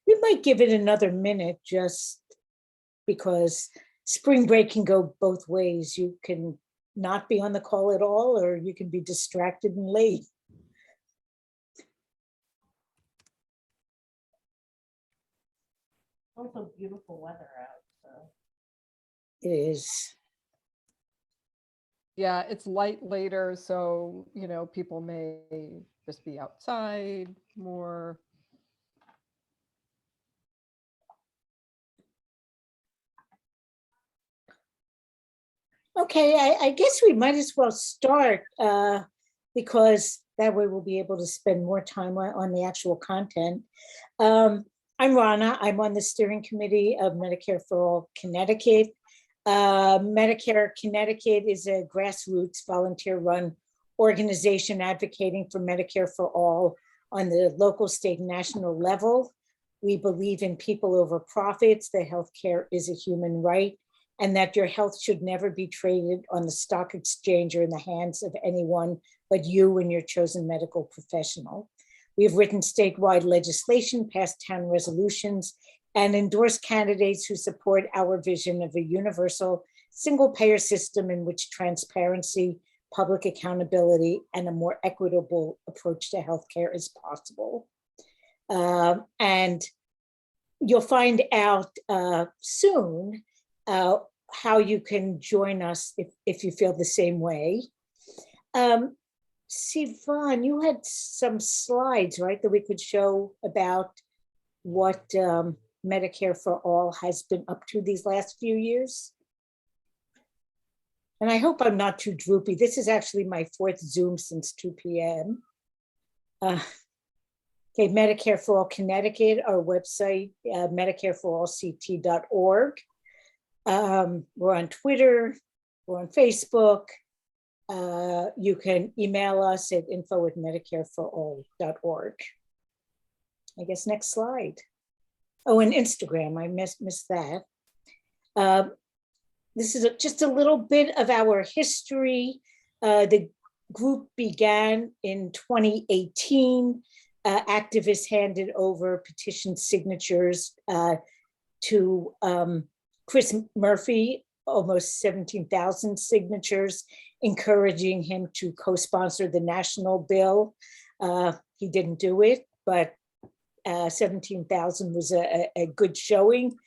We might give it another minute just because spring break can go both ways. You can not be on the call at all, or you can be distracted and late. Also beautiful weather out, so. It is. Yeah, it's light later, so, you know, people may just be outside more. Okay, I guess we might as well start because that way we'll be able to spend more time on the actual content. I'm Rana. I'm on the steering committee of Medicare for All Connecticut. Medicare Connecticut is a grassroots volunteer-run organization advocating for Medicare for all on the local, state, and national level. We believe in people over profits, that healthcare is a human right, and that your health should never be traded on the stock exchange or in the hands of anyone but you and your chosen medical professional. We have written statewide legislation, passed town resolutions, and endorsed candidates who support our vision of a universal single-payer system in which transparency, public accountability, and a more equitable approach to healthcare is possible. And you'll find out soon how you can join us if you feel the same way. Sivan, you had some slides, right, that we could show about what Medicare for All has been up to these last few years. And I hope I'm not too droopy. This is actually my 4th Zoom since 2 p.m. Okay, Medicare for All Connecticut, our website, medicareforallct.org. We're on Twitter, we're on Facebook. You can email us at info@medicareforall.org. I guess next slide. Oh, and Instagram, I missed that. This is just a little bit of our history. The group began in 2018. Activists handed over petition signatures to Chris Murphy, almost 17,000 signatures, encouraging him to co-sponsor the national bill. He didn't do it, but 17,000 was a good showing.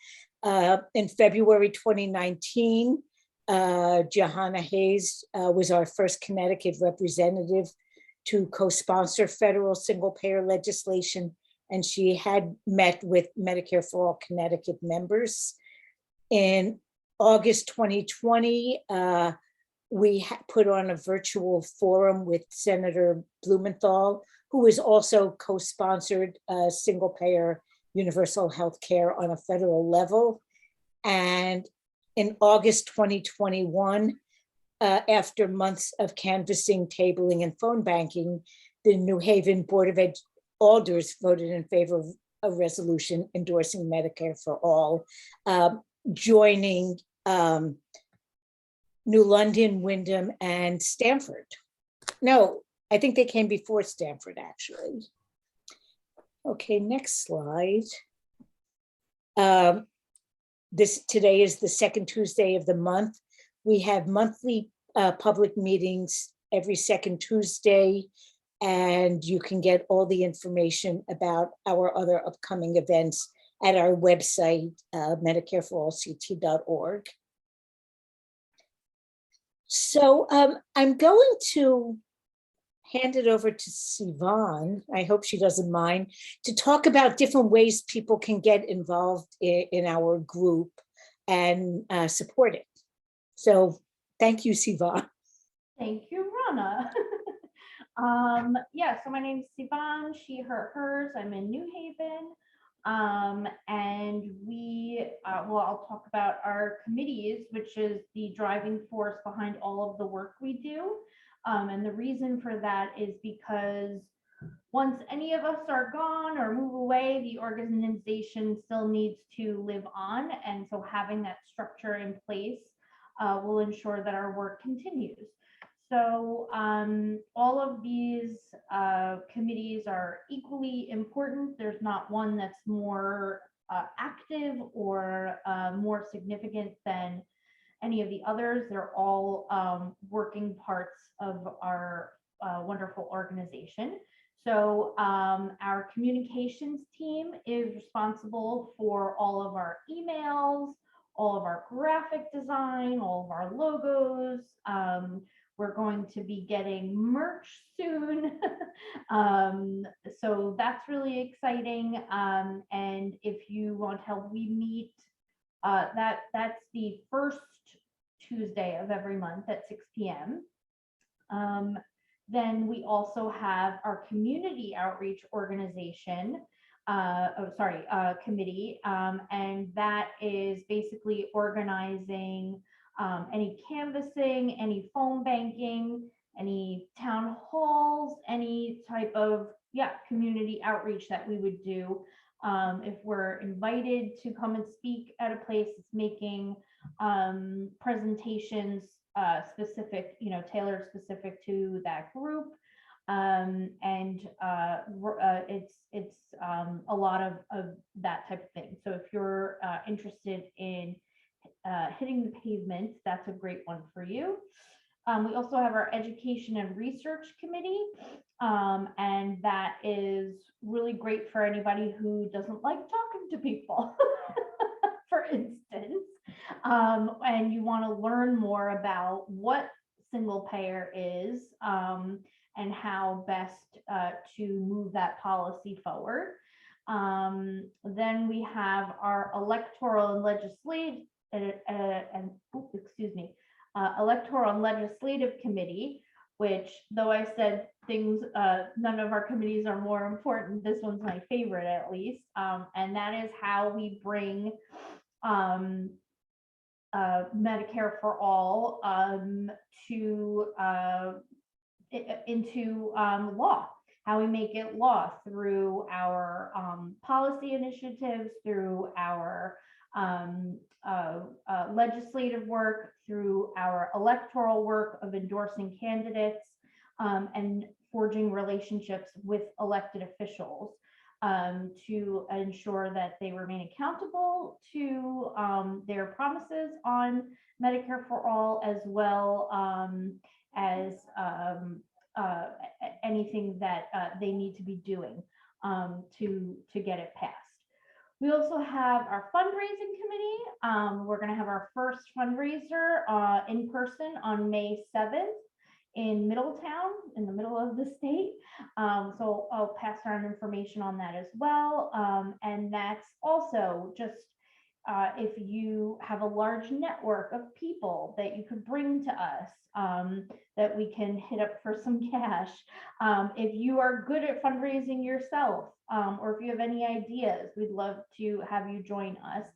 In February 2019, Johanna Hayes was our first Connecticut representative to co-sponsor federal single-payer legislation, and she had met with Medicare for All Connecticut members. In August 2020, we put on a virtual forum with Senator Blumenthal, who is also co-sponsored single-payer universal health care on a federal level. And in August 2021, after months of canvassing, tabling, and phone banking, the New Haven Board of Alders voted in favor of a resolution endorsing Medicare for All, joining New London, Wyndham, and Stamford. No, I think they came before Stamford, actually. Okay, next slide. Today is the second Tuesday of the month. We have monthly public meetings every second Tuesday, and you can get all the information about our other upcoming events at our website, medicareforallct.org. So I'm going to hand it over to Sivan, I hope she doesn't mind, to talk about different ways people can get involved in our group and support it. So thank you, Sivan. Thank you, Rana. Yeah, so my name is Sivan, she, her, hers. I'm in New Haven. And we, well, I'll talk about our committees, which is the driving force behind all of the work we do. And the reason for that is because once any of us are gone or move away, the organization still needs to live on. And so having that structure in place will ensure that our work continues. So all of these committees are equally important. There's not one that's more active or more significant than any of the others. They're all working parts of our wonderful organization. So our communications team is responsible for all of our emails, all of our graphic design, all of our logos. We're going to be getting merch soon. So that's really exciting. And if you want help, we meet, that's the first Tuesday of every month at 6 p.m. Then we also have our community outreach organization, committee, and that is basically organizing any canvassing, any phone banking, any town halls, any type of community outreach that we would do. If we're invited to come and speak at a place that's making presentations specific, tailored specific to that group. It's a lot of that type of thing. So if you're interested in hitting the pavement, that's a great one for you. We also have our education and research committee, and that is really great for anybody who doesn't like talking to people, for instance, and you want to learn more about what single payer is and how best to move that policy forward. Then we have our electoral and legislative electoral and legislative committee, which, though I said things, none of our committees are more important, this one's my favorite at least, and that is how we bring Medicare for all into law, how we make it law through our policy initiatives, through our legislative work, through our electoral work of endorsing candidates and forging relationships with elected officials to ensure that they remain accountable to their promises on Medicare for all, as well as anything that they need to be doing to get it passed. We also have our fundraising committee. We're going to have our first fundraiser in person on May 7th in Middletown, in the middle of the state. So I'll pass around information on that as well. And that's also just if you have a large network of people that you could bring to us that we can hit up for some cash. If you are good at fundraising yourself, or if you have any ideas, we'd love to have you join us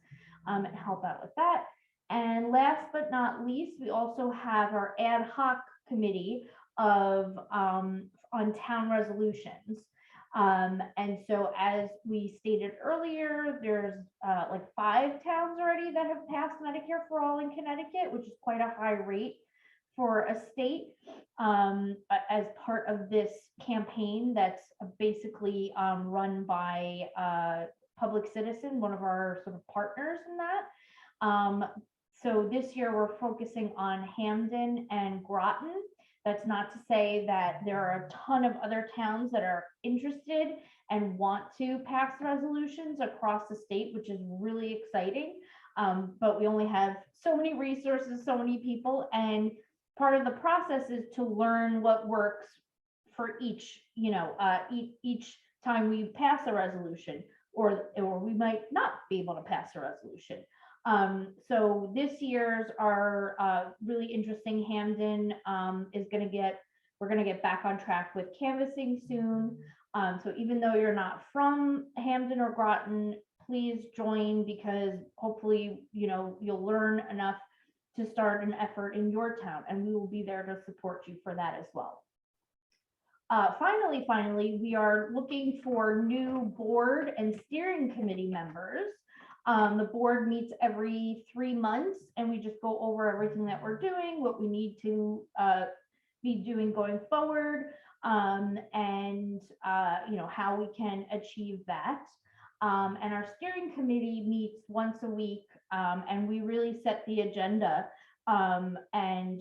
and help out with that. And last but not least, we also have our ad hoc committee of on town resolutions. And so, as we stated earlier, there's like 5 towns already that have passed Medicare for all in Connecticut, which is quite a high rate for a state, as part of this campaign that's basically run by Public Citizen, one of our sort of partners in that. So this year we're focusing on Hamden and Groton. That's not to say that there are a ton of other towns that are interested and want to pass resolutions across the state, which is really exciting. But we only have so many resources, so many people, and part of the process is to learn what works for each, each time we pass a resolution, or we might not be able to pass a resolution. So this year's are really interesting. Hamden is going to get, we're going to get back on track with canvassing soon. So even though you're not from Hamden or Groton, please join, because hopefully, you'll learn enough to start an effort in your town, and we will be there to support you for that as well. Finally, we are looking for new board and steering committee members. The board meets every 3 months, and we just go over everything that we're doing, what we need to be doing going forward, and how we can achieve that. And our steering committee meets once a week, and we really set the agenda, and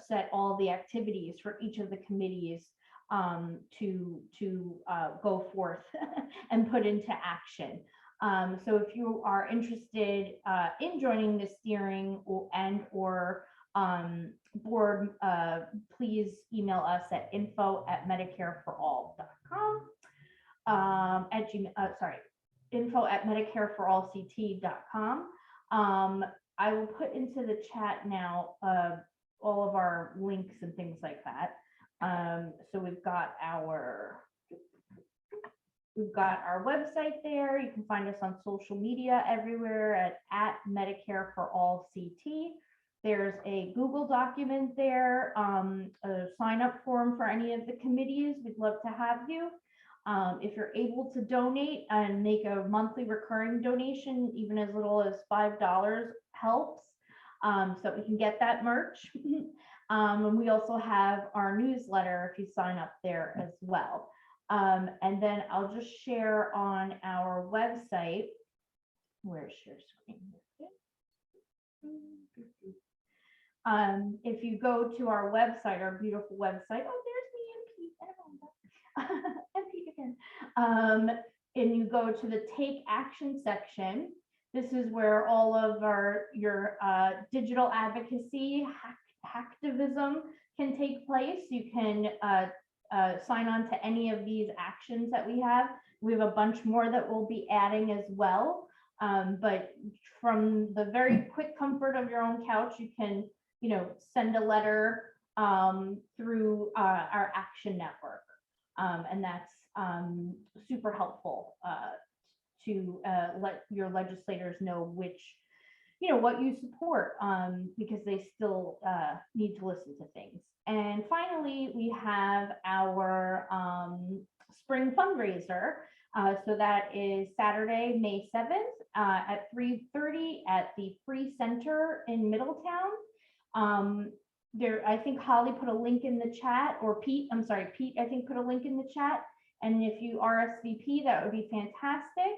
set all the activities for each of the committees, to go forth and put into action. So if you are interested in joining the steering or board, please email us at info@medicareforall.com. info@medicareforallct.com. I will put into the chat now all of our links and things like that. So we've got our website there. You can find us on social media everywhere at Medicare for All CT. There's a Google document there, a sign up form for any of the committees. We'd love to have you. If you're able to donate and make a monthly recurring donation, even as little as $5 helps, so that we can get that merch. And we also have our newsletter if you sign up there as well. And then I'll just share on our website. Where's your screen? If you go to our website, our beautiful website, oh, there's me and Pete. And Pete again. And you go to the Take Action section. This is where all of your digital advocacy hacktivism can take place. You can sign on to any of these actions that we have. We have a bunch more that we'll be adding as well. But from the very quick comfort of your own couch, you can, send a letter through our action network. And that's super helpful to let your legislators know what you support, because they still need to listen to things. And finally, we have our spring fundraiser. So that is Saturday, May 7th at 3:30 at the Free Center in Middletown. I think Holly put a link in the chat, or Pete, I think put a link in the chat. And if you RSVP, that would be fantastic.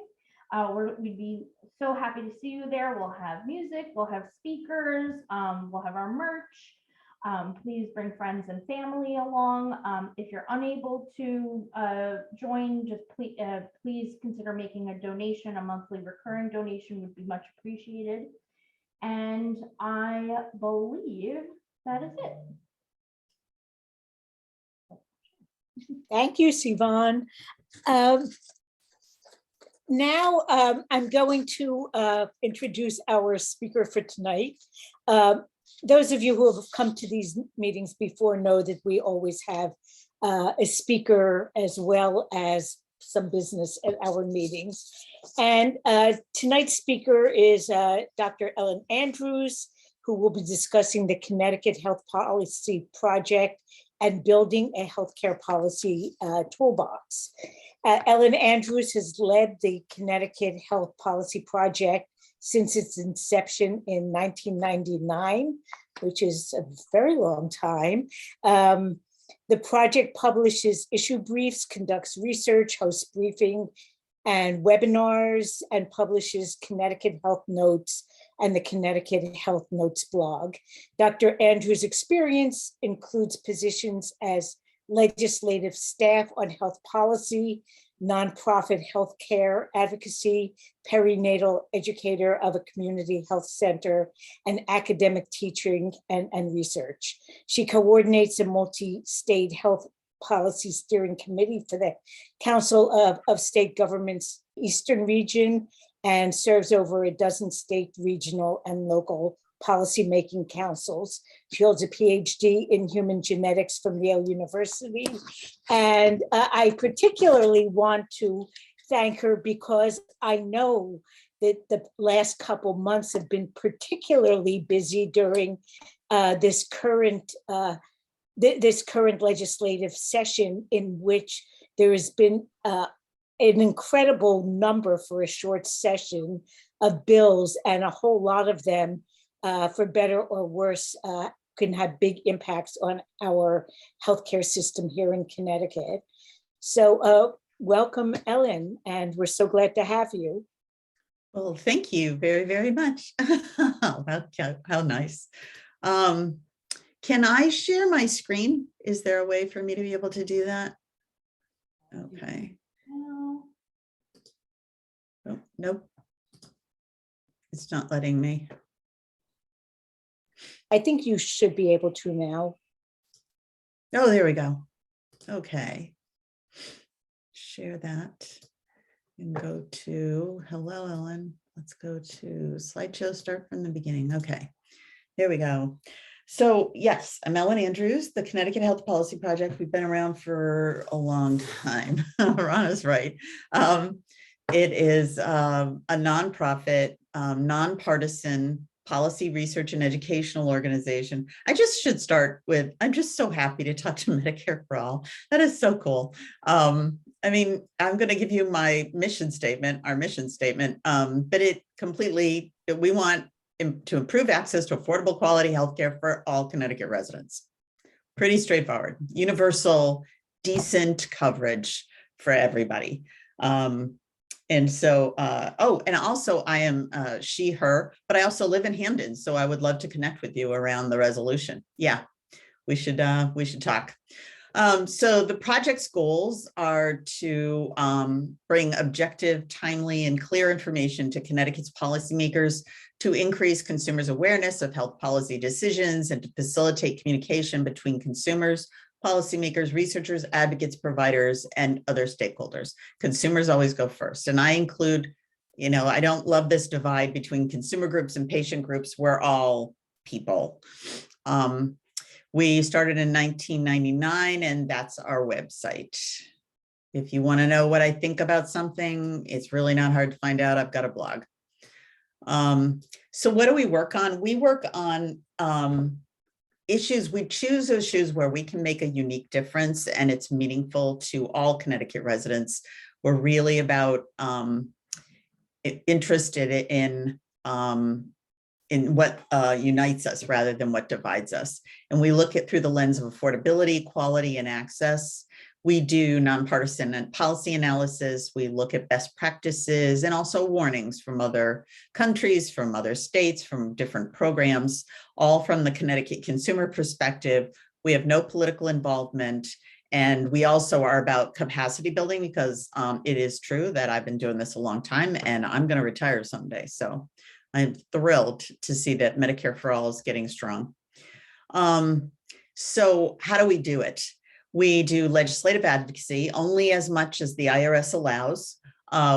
We'd be so happy to see you there. We'll have music, we'll have speakers, we'll have our merch. Please bring friends and family along. If you're unable to join, just please consider making a donation. A monthly recurring donation would be much appreciated. And I believe that is it. Thank you, Sivan. Now I'm going to introduce our speaker for tonight. Those of you who have come to these meetings before know that we always have a speaker as well as some business at our meetings. And tonight's speaker is Dr. Ellen Andrews, who will be discussing the Connecticut Health Policy Project and building a healthcare policy toolbox. Ellen Andrews has led the Connecticut Health Policy Project since its inception in 1999, which is a very long time. The project publishes issue briefs, conducts research, hosts briefing and webinars, and publishes Connecticut Health Notes and the Connecticut Health Notes blog. Dr. Andrews' experience includes positions as legislative staff on health policy, nonprofit healthcare advocacy, perinatal educator of a community health center, and academic teaching and research. She coordinates a multi-state health policy steering committee for the Council of State Governments Eastern Region and serves over a dozen state, regional, and local policymaking councils. She holds a PhD in human genetics from Yale University. And I particularly want to thank her because I know that the last couple months have been particularly busy during this current legislative session, in which there has been an incredible number for a short session of bills, and a whole lot of them, for better or worse, can have big impacts on our healthcare system here in Connecticut. So welcome, Ellen, and we're so glad to have you. Well, thank you very, very much. How nice. Can I share my screen? Is there a way for me to be able to do that? Okay. No. Oh, nope. It's not letting me. I think you should be able to now. Oh, there we go. Okay. Share that and go to, hello, Ellen. Let's go to slideshow, start from the beginning. Okay, there we go. So yes, I'm Ellen Andrews, the Connecticut Health Policy Project. We've been around for a long time. Rana's right. It is a nonprofit, nonpartisan policy research and educational organization. I just should start with, I'm just so happy to talk to Medicare for All. That is so cool. I mean, I'm going to give you my mission statement, our mission statement, but it completely, we want to improve access to affordable quality healthcare for all Connecticut residents. Pretty straightforward, universal, decent coverage for everybody. And so, oh, and also I am she, her, but I also live in Hamden. So I would love to connect with you around the resolution. Yeah, we should talk. So the project's goals are to bring objective, timely, and clear information to Connecticut's policymakers to increase consumers' awareness of health policy decisions and to facilitate communication between consumers, policymakers, researchers, advocates, providers, and other stakeholders. Consumers always go first. And I include, you know, I don't love this divide between consumer groups and patient groups. We're all people. We started in 1999, and that's our website. If you want to know what I think about something, it's really not hard to find out. I've got a blog. So what do we work on? We work on issues. We choose issues where we can make a unique difference and it's meaningful to all Connecticut residents. We're really about interested in what unites us rather than what divides us. And we look at through the lens of affordability, quality, and access. We do nonpartisan and policy analysis. We look at best practices and also warnings from other countries, from other states, from different programs, all from the Connecticut consumer perspective. We have no political involvement. And we also are about capacity building because it is true that I've been doing this a long time and I'm going to retire someday. So I'm thrilled to see that Medicare for All is getting strong. So how do we do it? We do legislative advocacy only as much as the IRS allows.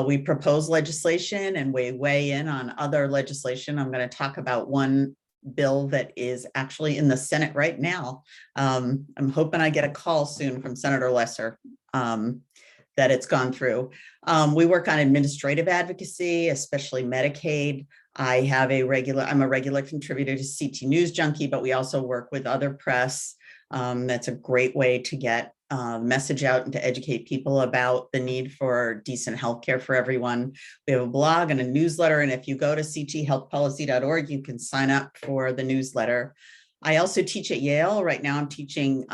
We propose legislation and we weigh in on other legislation. I'm going to talk about one bill that is actually in the Senate right now. I'm hoping I get a call soon from Senator Lesser that it's gone through. We work on administrative advocacy, especially Medicaid. I'm a regular contributor to CT News Junkie, but we also work with other press. That's a great way to get message out and to educate people about the need for decent healthcare for everyone. We have a blog and a newsletter, and if you go to cthealthpolicy.org, you can sign up for the newsletter. I also teach at Yale. Right now I'm teaching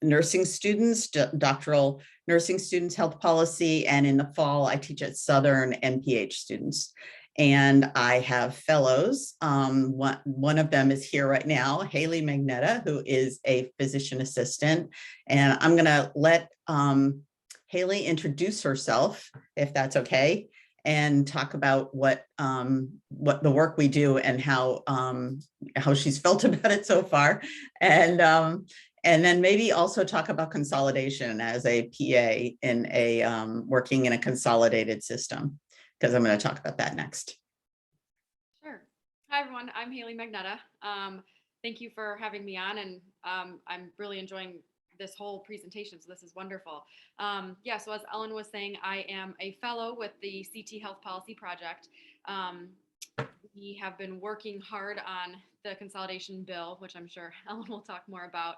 nursing students, doctoral nursing students, health policy, and in the fall I teach at Southern MPH students. And I have fellows. One of them is here right now, Haley Magneta, who is a physician assistant. And I'm going to let Haley introduce herself, if that's okay, and talk about what the work we do and how she's felt about it so far. And then maybe also talk about consolidation as a PA in a working in a consolidated system, because I'm going to talk about that next. Sure. Hi, everyone. I'm Haley Magneta. Thank you for having me on, and I'm really enjoying this whole presentation, so this is wonderful. Yeah, so as Ellen was saying, I am a fellow with the CT Health Policy Project. We have been working hard on the consolidation bill, which I'm sure Ellen will talk more about.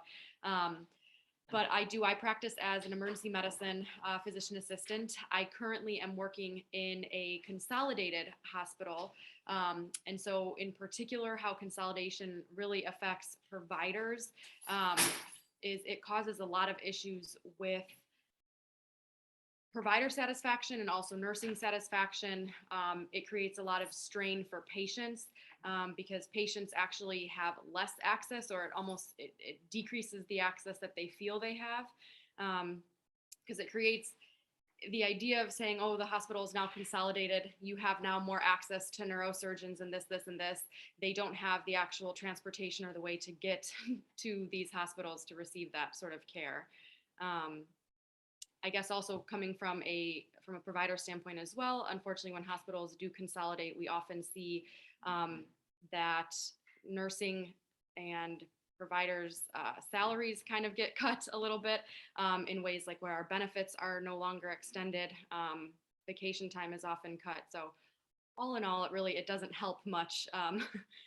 but I practice as an emergency medicine physician assistant. I currently am working in a consolidated hospital. And so in particular, how consolidation really affects providers is it causes a lot of issues with provider satisfaction and also nursing satisfaction. It creates a lot of strain for patients because patients actually have less access, or it decreases the access that they feel they have, because it creates the idea of saying, oh, the hospital is now consolidated. You have now more access to neurosurgeons and this, and this. They don't have the actual transportation or the way to get to these hospitals to receive that sort of care. I guess also coming from a provider standpoint as well, unfortunately, when hospitals do consolidate, we often see that nursing and providers' salaries kind of get cut a little bit in ways like where our benefits are no longer extended. Vacation time is often cut. So all in all, it doesn't help much.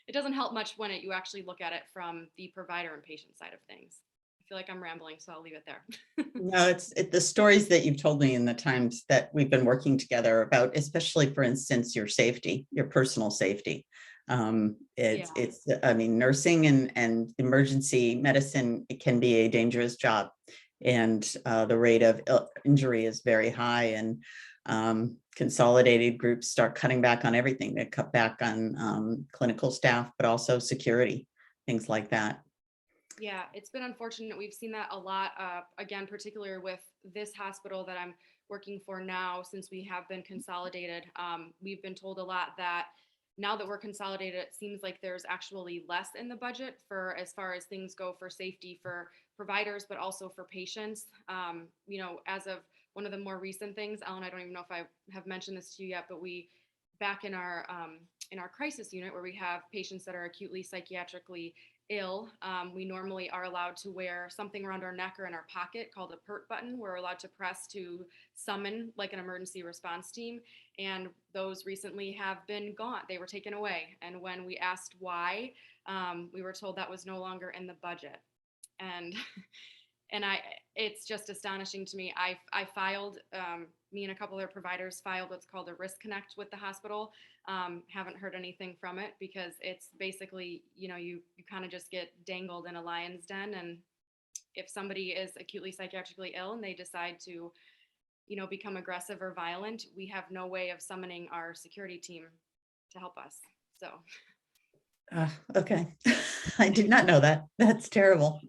It doesn't help much when you actually look at it from the provider and patient side of things. I feel like I'm rambling, so I'll leave it there. No, it's the stories that you've told me in the times that we've been working together about, especially, for instance, your safety, your personal safety. It's I mean, nursing and emergency medicine, it can be a dangerous job, and the rate of injury is very high, and consolidated groups start cutting back on everything. They cut back on clinical staff, but also security, things like that. Yeah, it's been unfortunate. We've seen that a lot, again, particularly with this hospital that I'm working for now, since we have been consolidated. We've been told a lot that now that we're consolidated, it seems like there's actually less in the budget for as far as things go for safety for providers, but also for patients. As of one of the more recent things, Ellen, I don't even know if I have mentioned this to you yet, but we back in our crisis unit where we have patients that are acutely psychiatrically ill, we normally are allowed to wear something around our neck or in our pocket called a PERT button. We're allowed to press to summon like an emergency response team. And those recently have been gone. They were taken away. And when we asked why, we were told that was no longer in the budget. And it's just astonishing to me. I filed, me and a couple other providers filed what's called a risk connect with the hospital. Haven't heard anything from it because it's basically, you kind of just get dangled in a lion's den. And if somebody is acutely psychiatrically ill and they decide to, become aggressive or violent, we have no way of summoning our security team to help us. So. Okay. I did not know that. That's terrible.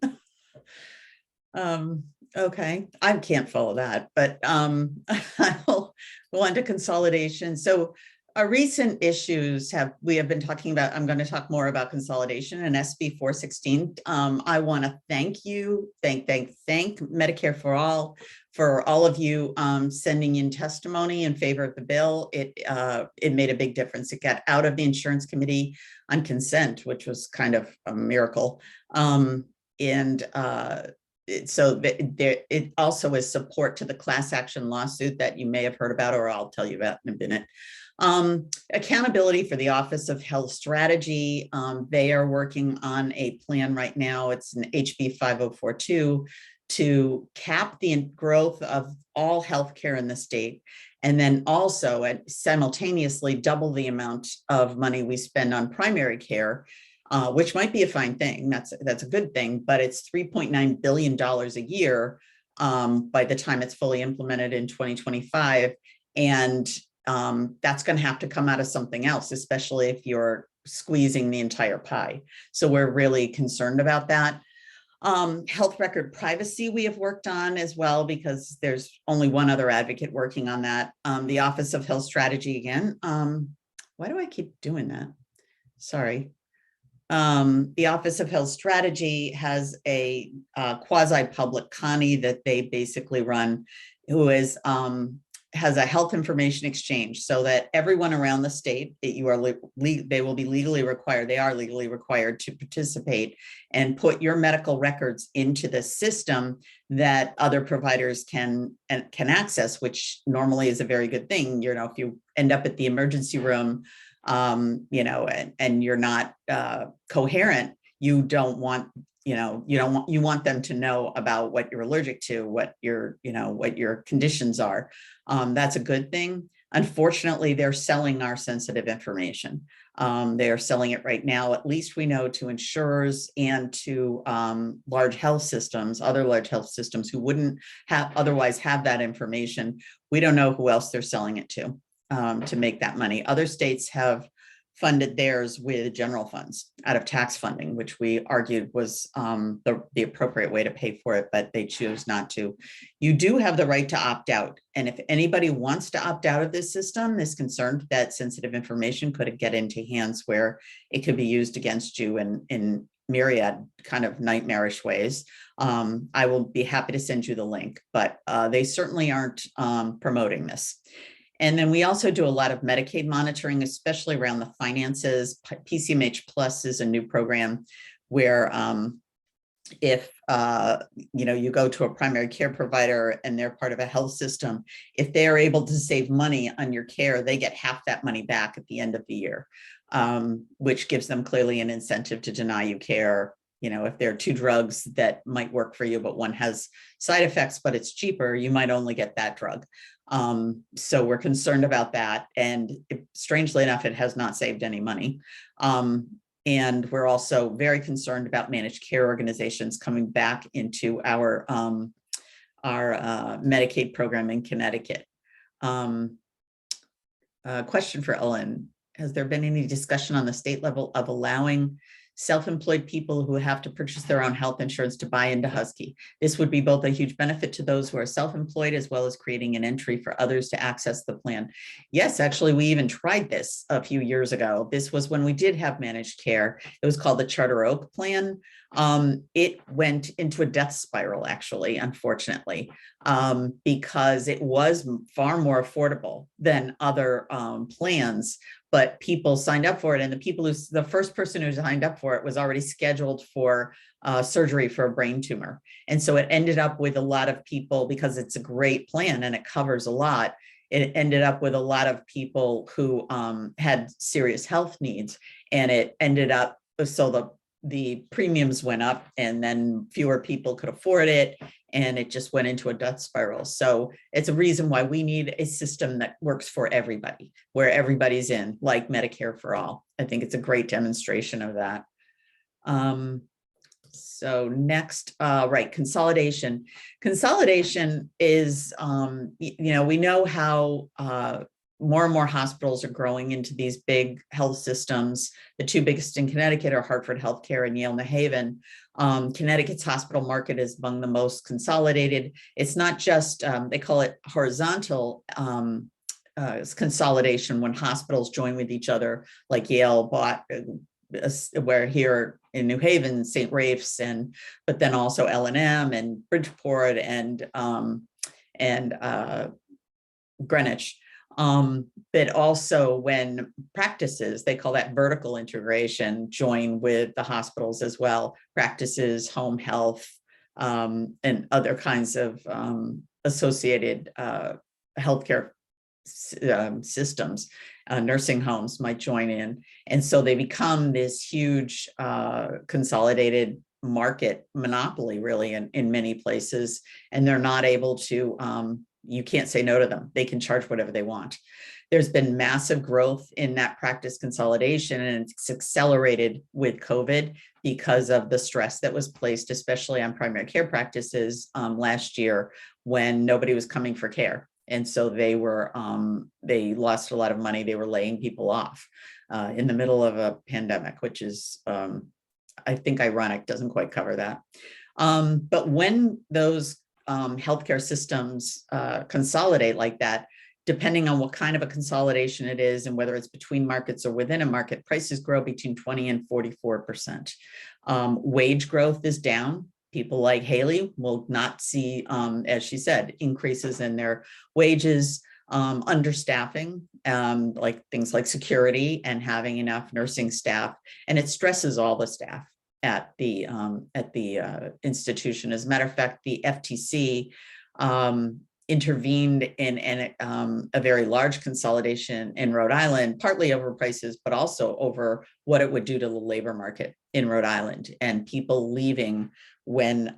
Okay, I can't follow that, but I will go on to consolidation. So our recent issues we have been talking about, I'm going to talk more about consolidation and SB 416. I want to thank you, thank Medicare for all of you sending in testimony in favor of the bill. It made a big difference. It got out of the insurance committee on consent, which was kind of a miracle. So it also is support to the class action lawsuit that you may have heard about, or I'll tell you about in a minute. Accountability for the Office of Health Strategy. They are working on a plan right now. It's an HB 5042 to cap the growth of all healthcare in the state, and then also simultaneously double the amount of money we spend on primary care. Which might be a fine thing. That's a good thing, but it's $3.9 billion a year by the time it's fully implemented in 2025. And that's going to have to come out of something else, especially if you're squeezing the entire pie. So we're really concerned about that. Health record privacy we have worked on as well, because there's only one other advocate working on that. The Office of Health Strategy again. Why do I keep doing that? Sorry. The Office of Health Strategy has a quasi-public Connie that they basically run, who has a health information exchange, so that everyone around the state, they will be legally required, they are legally required to participate and put your medical records into the system that other providers can access, which normally is a very good thing. If you end up at the emergency room, and you're not coherent, you don't want you want them to know about what you're allergic to, what your conditions are. That's a good thing. Unfortunately, they're selling our sensitive information. They are selling it right now, at least we know, to insurers and to large health systems, other large health systems who wouldn't otherwise have that information. We don't know who else they're selling it to make that money. Other states have funded theirs with general funds out of tax funding, which we argued was the appropriate way to pay for it, but they choose not to. You do have the right to opt out. And if anybody wants to opt out of this system, is concerned that sensitive information could get into hands where it could be used against you in myriad kind of nightmarish ways, I will be happy to send you the link, but they certainly aren't promoting this. And then we also do a lot of Medicaid monitoring, especially around the finances. PCMH Plus is a new program where if you go to a primary care provider and they're part of a health system, if they're able to save money on your care, they get half that money back at the end of the year, which gives them clearly an incentive to deny you care. If there are two drugs that might work for you, but one has side effects, but it's cheaper, you might only get that drug. So we're concerned about that. And strangely enough, it has not saved any money. And we're also very concerned about managed care organizations coming back into our Medicaid program in Connecticut. Question for Ellen. Has there been any discussion on the state level of allowing self-employed people who have to purchase their own health insurance to buy into Husky? This would be both a huge benefit to those who are self-employed as well as creating an entry for others to access the plan. Yes, actually, we even tried this a few years ago. This was when we did have managed care. It was called the Charter Oak plan. It went into a death spiral, actually, unfortunately, because it was far more affordable than other plans. But people signed up for it, and the first person who signed up for it was already scheduled for surgery for a brain tumor. And so it ended up with a lot of people, because it's a great plan and it covers a lot, it ended up with a lot of people who had serious health needs. And it ended up, so the premiums went up and then fewer people could afford it. And it just went into a death spiral. So it's a reason why we need a system that works for everybody, where everybody's in, like Medicare for all. I think it's a great demonstration of that. So next, right, consolidation. Consolidation is, we know how more and more hospitals are growing into these big health systems. The two biggest in Connecticut are Hartford Healthcare and Yale New Haven. Connecticut's hospital market is among the most consolidated. It's not just, they call it horizontal consolidation, when hospitals join with each other, like Yale bought, where here in New Haven, St. Rafe's, but then also L&M and Bridgeport and Greenwich. But also when practices, they call that vertical integration, join with the hospitals as well, practices, home health, and other kinds of associated healthcare systems, nursing homes might join in. And so they become this huge consolidated market monopoly, really, in many places. And they're not able to, you can't say no to them. They can charge whatever they want. There's been massive growth in that practice consolidation, and it's accelerated with COVID because of the stress that was placed, especially on primary care practices last year, when nobody was coming for care. And so they lost a lot of money. They were laying people off in the middle of a pandemic, which is, I think, ironic, doesn't quite cover that. But when those healthcare systems consolidate like that, depending on what kind of a consolidation it is and whether it's between markets or within a market, prices grow between 20 and 44%. Wage growth is down. People like Haley will not see, as she said, increases in their wages, understaffing, like things like security and having enough nursing staff, and it stresses all the staff at the institution. As a matter of fact, the FTC intervened in a very large consolidation in Rhode Island, partly over prices, but also over what it would do to the labor market in Rhode Island and people leaving when,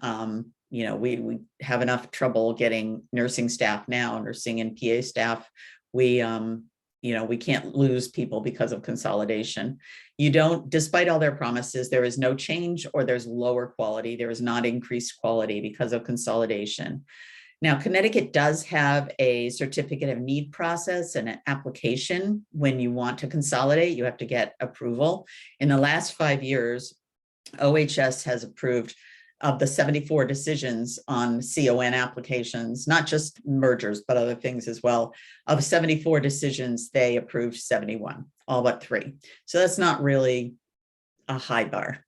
you know, we have enough trouble getting nursing staff now, nursing and PA staff. We, you know, we can't lose people because of consolidation. You don't, despite all their promises, there is no change or there's lower quality. There is not increased quality because of consolidation. Now, Connecticut does have a certificate of need process and an application. When you want to consolidate, you have to get approval. In the last 5 years, OHS has approved of the 74 decisions on CON applications, not just mergers, but other things as well. Of 74 decisions, they approved 71, all but 3. So that's not really a high bar.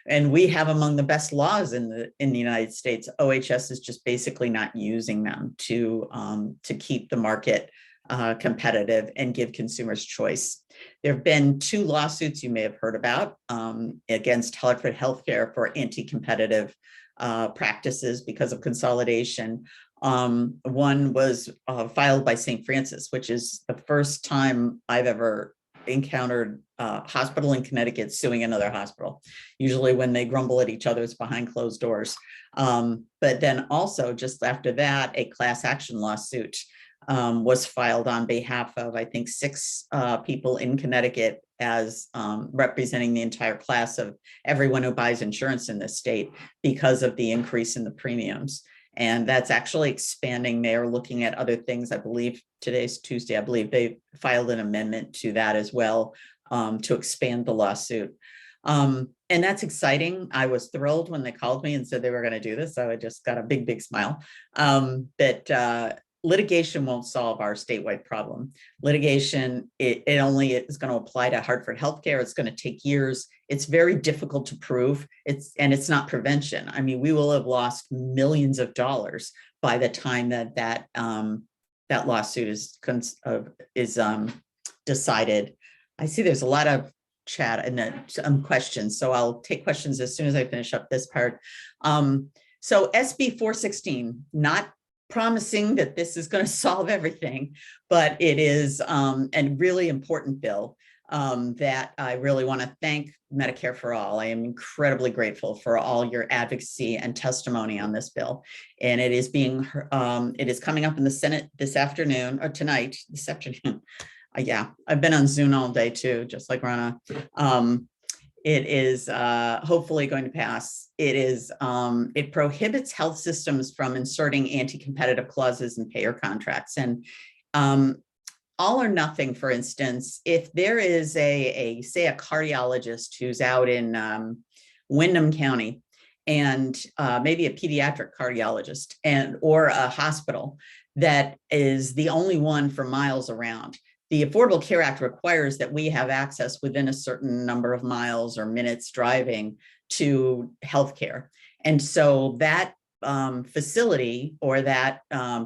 And we have among the best laws in the United States. OHS is just basically not using them to keep the market competitive and give consumers choice. There have been 2 lawsuits you may have heard about against Hartford Healthcare for anti-competitive practices because of consolidation. One was filed by St. Francis, which is the first time I've ever encountered a hospital in Connecticut suing another hospital. Usually when they grumble at each other, it's behind closed doors. But then also just after that, a class action lawsuit was filed on behalf of, I think, 6 people in Connecticut as representing the entire class of everyone who buys insurance in this state because of the increase in the premiums. And that's actually expanding. They're looking at other things. I believe today's Tuesday. I believe they filed an amendment to that as well to expand the lawsuit. And that's exciting. I was thrilled when they called me and said they were going to do this. So I just got a big, big smile. But litigation won't solve our statewide problem. Litigation, it only is going to apply to Hartford Healthcare. It's going to take years. It's very difficult to prove. It's not prevention. I mean, we will have lost millions of dollars by the time that lawsuit is decided. I see there's a lot of chat and questions, so I'll take questions as soon as I finish up this part. So SB 416, not promising that this is going to solve everything, but it is a really important bill that I really want to thank Medicare for All. I am incredibly grateful for all your advocacy and testimony on this bill. And it is coming up in the Senate this afternoon or tonight, this afternoon. Yeah, I've been on Zoom all day too, just like Rana. It is hopefully going to pass. It prohibits health systems from inserting anti-competitive clauses in payer contracts. And all or nothing, for instance, if there is say a cardiologist who's out in Windham County and maybe a pediatric cardiologist or a hospital that is the only one for miles around, the Affordable Care Act requires that we have access within a certain number of miles or minutes driving to healthcare. And so that facility or that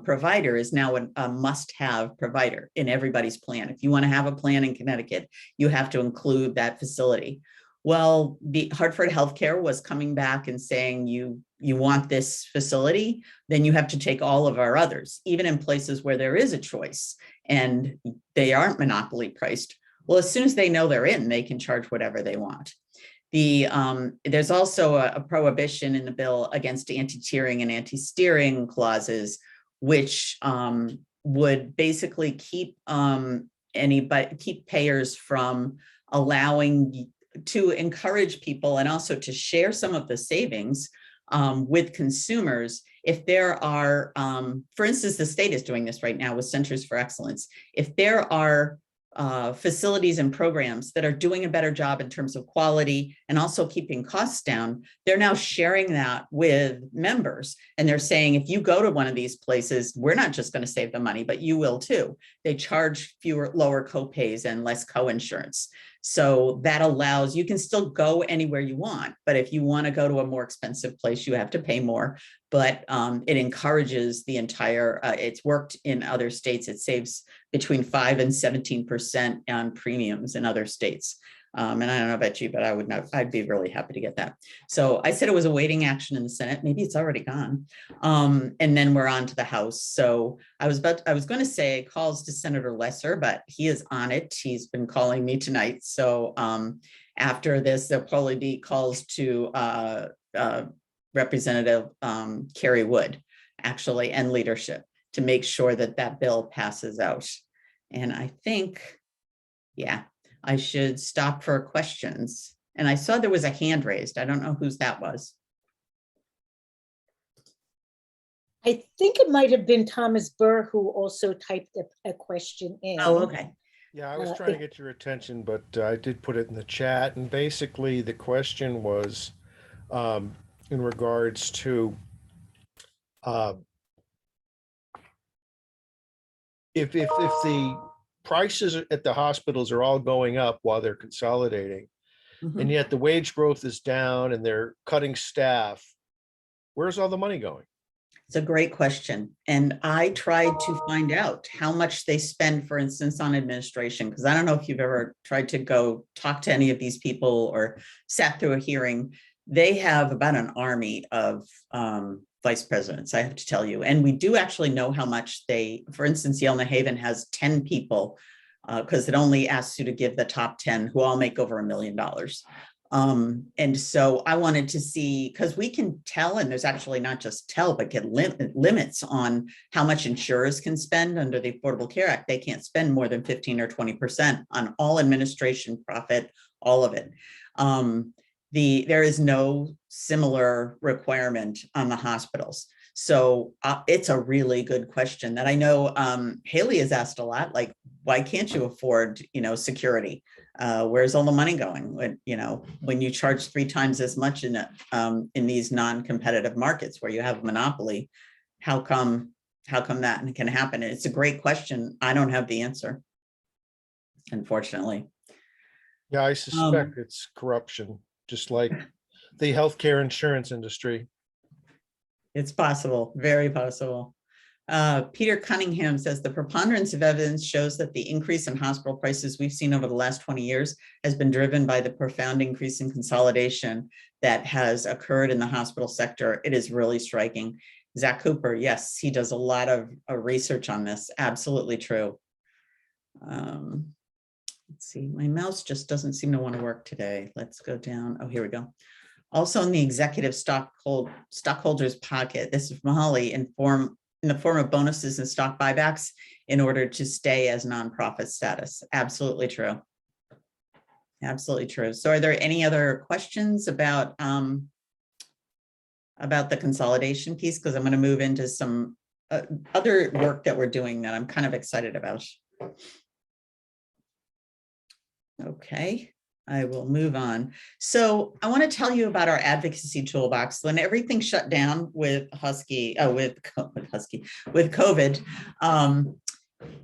provider is now a must-have provider in everybody's plan. If you want to have a plan in Connecticut, you have to include that facility. Well, the Hartford Healthcare was coming back and saying, you want this facility, then you have to take all of our others, even in places where there is a choice and they aren't monopoly priced. Well, as soon as they know they're in, they can charge whatever they want. There's also a prohibition in the bill against anti-tiering and anti-steering clauses, which would basically keep payers from allowing to encourage people and also to share some of the savings with consumers. If there are, for instance, the state is doing this right now with Centers for Excellence. If there are facilities and programs that are doing a better job in terms of quality and also keeping costs down, they're now sharing that with members. And they're saying, if you go to one of these places, we're not just going to save the money, but you will too. They charge lower copays and less coinsurance. So that allows, you can still go anywhere you want, but if you want to go to a more expensive place, you have to pay more. But it encourages the entire, it's worked in other states. It saves between 5 and 17% on premiums in other states. And I don't know about you, but I would not, I'd be really happy to get that. So I said it was awaiting action in the Senate. Maybe it's already gone. And then we're on to the House. So I was going to say calls to Senator Lesser, but he is on it. He's been calling me tonight. So after this, there'll probably be calls to Representative Kerry Wood, actually, and leadership to make sure that that bill passes out. And I think, yeah, I should stop for questions. And I saw there was a hand raised. I don't know whose that was. I think it might have been Thomas Burr who also typed a question in. Oh, okay. Yeah, I was trying to get your attention, but I did put it in the chat. And basically the question was in regards to if the prices at the hospitals are all going up while they're consolidating, Mhm. and yet the wage growth is down and they're cutting staff, where's all the money going? It's a great question. And I tried to find out how much they spend, for instance, on administration, because I don't know if you've ever tried to go talk to any of these people or sat through a hearing. They have about an army of vice presidents, I have to tell you. And we do actually know how much they, for instance, Yale New Haven has 10 people because it only asks you to give the top 10 who all make over $1 million. And so I wanted to see, because we can tell, and there's actually not just tell, but get limits on how much insurers can spend under the Affordable Care Act. They can't spend more than 15 or 20% on all administration profit, all of it. There is no similar requirement on the hospitals. So it's a really good question that I know Haley has asked a lot, like, why can't you afford, security? Where's all the money going? When you charge 3 times as much in these non-competitive markets where you have a monopoly, how come that can happen? And it's a great question. I don't have the answer, unfortunately. Yeah, I suspect it's corruption, just like the healthcare insurance industry. It's possible, very possible. Peter Cunningham says the preponderance of evidence shows that the increase in hospital prices we've seen over the last 20 years has been driven by the profound increase in consolidation that has occurred in the hospital sector. It is really striking. Zach Cooper, yes, he does a lot of research on this. Absolutely true. Let's see, my mouse just doesn't seem to want to work today. Let's go down. Oh, here we go. Also in the executive stockholders pocket, this is from Holly, in the form of bonuses and stock buybacks in order to stay as nonprofit status. Absolutely true. Absolutely true. So are there any other questions about the consolidation piece? Because I'm going to move into some other work that we're doing that I'm kind of excited about. Okay. I will move on. So I want to tell you about our advocacy toolbox. When everything shut down with COVID,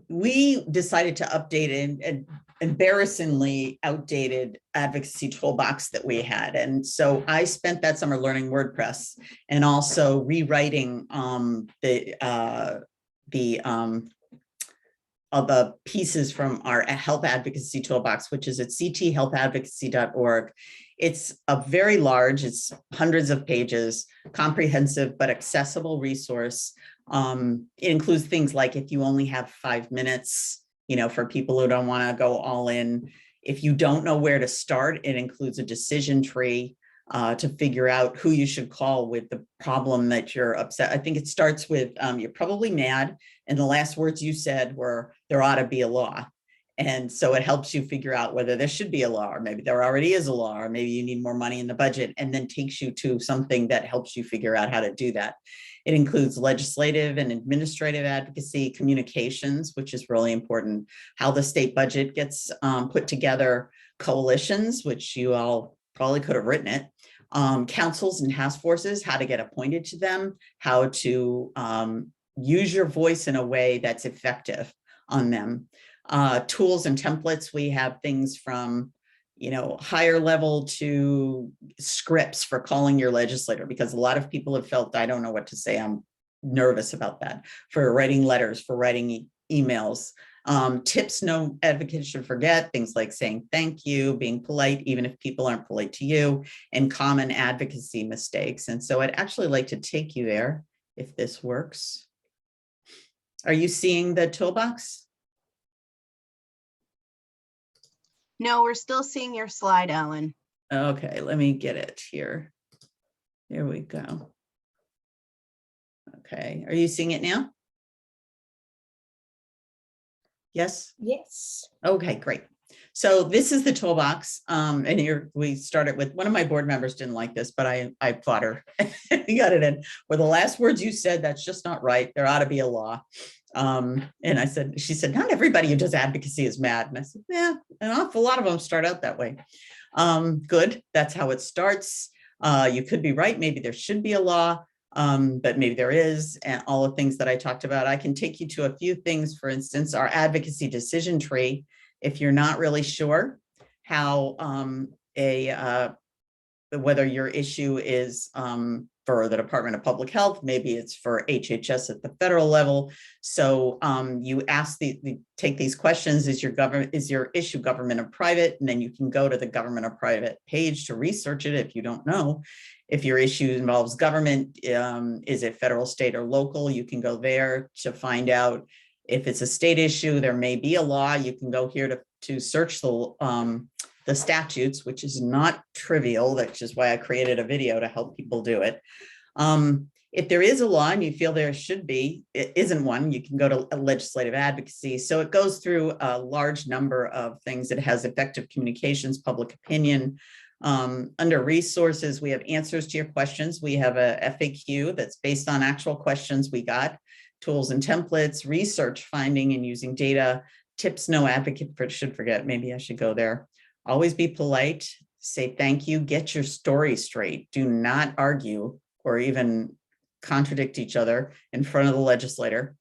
we decided to update an embarrassingly outdated advocacy toolbox that we had. And so I spent that summer learning WordPress and also rewriting of the pieces from our health advocacy toolbox, which is at cthealthadvocacy.org. It's a very large, it's hundreds of pages, comprehensive but accessible resource. It includes things like if you only have 5 minutes, for people who don't want to go all in. If you don't know where to start, it includes a decision tree to figure out who you should call with the problem that you're upset. I think it starts with you're probably mad, and the last words you said were there ought to be a law. And so it helps you figure out whether there should be a law, or maybe there already is a law, or maybe you need more money in the budget, and then takes you to something that helps you figure out how to do that. It includes legislative and administrative advocacy, communications, which is really important, how the state budget gets put together, coalitions, which you all probably could have written it, councils and task forces, how to get appointed to them, how to use your voice in a way that's effective on them. Tools and templates, we have things from higher level to scripts for calling your legislator, because a lot of people have felt, I don't know what to say, I'm nervous about that, for writing letters, for writing emails. Tips no advocate should forget, things like saying thank you, being polite, even if people aren't polite to you, and common advocacy mistakes. And so I'd actually like to take you there if this works. Are you seeing the toolbox? No, we're still seeing your slide, Ellen. Okay, let me get it here. Here we go. Okay, are you seeing it now? Yes? Yes. Okay, great. So this is the toolbox. And here we started with, one of my board members didn't like this, but I fought her. We got it in. Were the last words you said, that's just not right. There ought to be a law. And she said, not everybody who does advocacy is mad. And I said, yeah, an awful lot of them start out that way. Good, that's how it starts. You could be right, maybe there should be a law, but maybe there is, and all the things that I talked about. I can take you to a few things, for instance, our advocacy decision tree. If you're not really sure how whether your issue is for the Department of Public Health, maybe it's for HHS at the federal level. So you ask take these questions, is your issue government or private? And then you can go to the government or private page to research it if you don't know. If your issue involves government, is it federal, state, or local? You can go there to find out. If it's a state issue, there may be a law. You can go here to search the statutes, which is not trivial, which is why I created a video to help people do it. If there is a law and you feel there should be, it isn't one, you can go to legislative advocacy. So it goes through a large number of things. It has effective communications, public opinion. Under resources, we have answers to your questions. We have a FAQ that's based on actual questions we got, tools and templates, research finding and using data, tips no advocate should forget. Maybe I should go there. Always be polite, say thank you, get your story straight. Do not argue or even contradict each other in front of the legislator.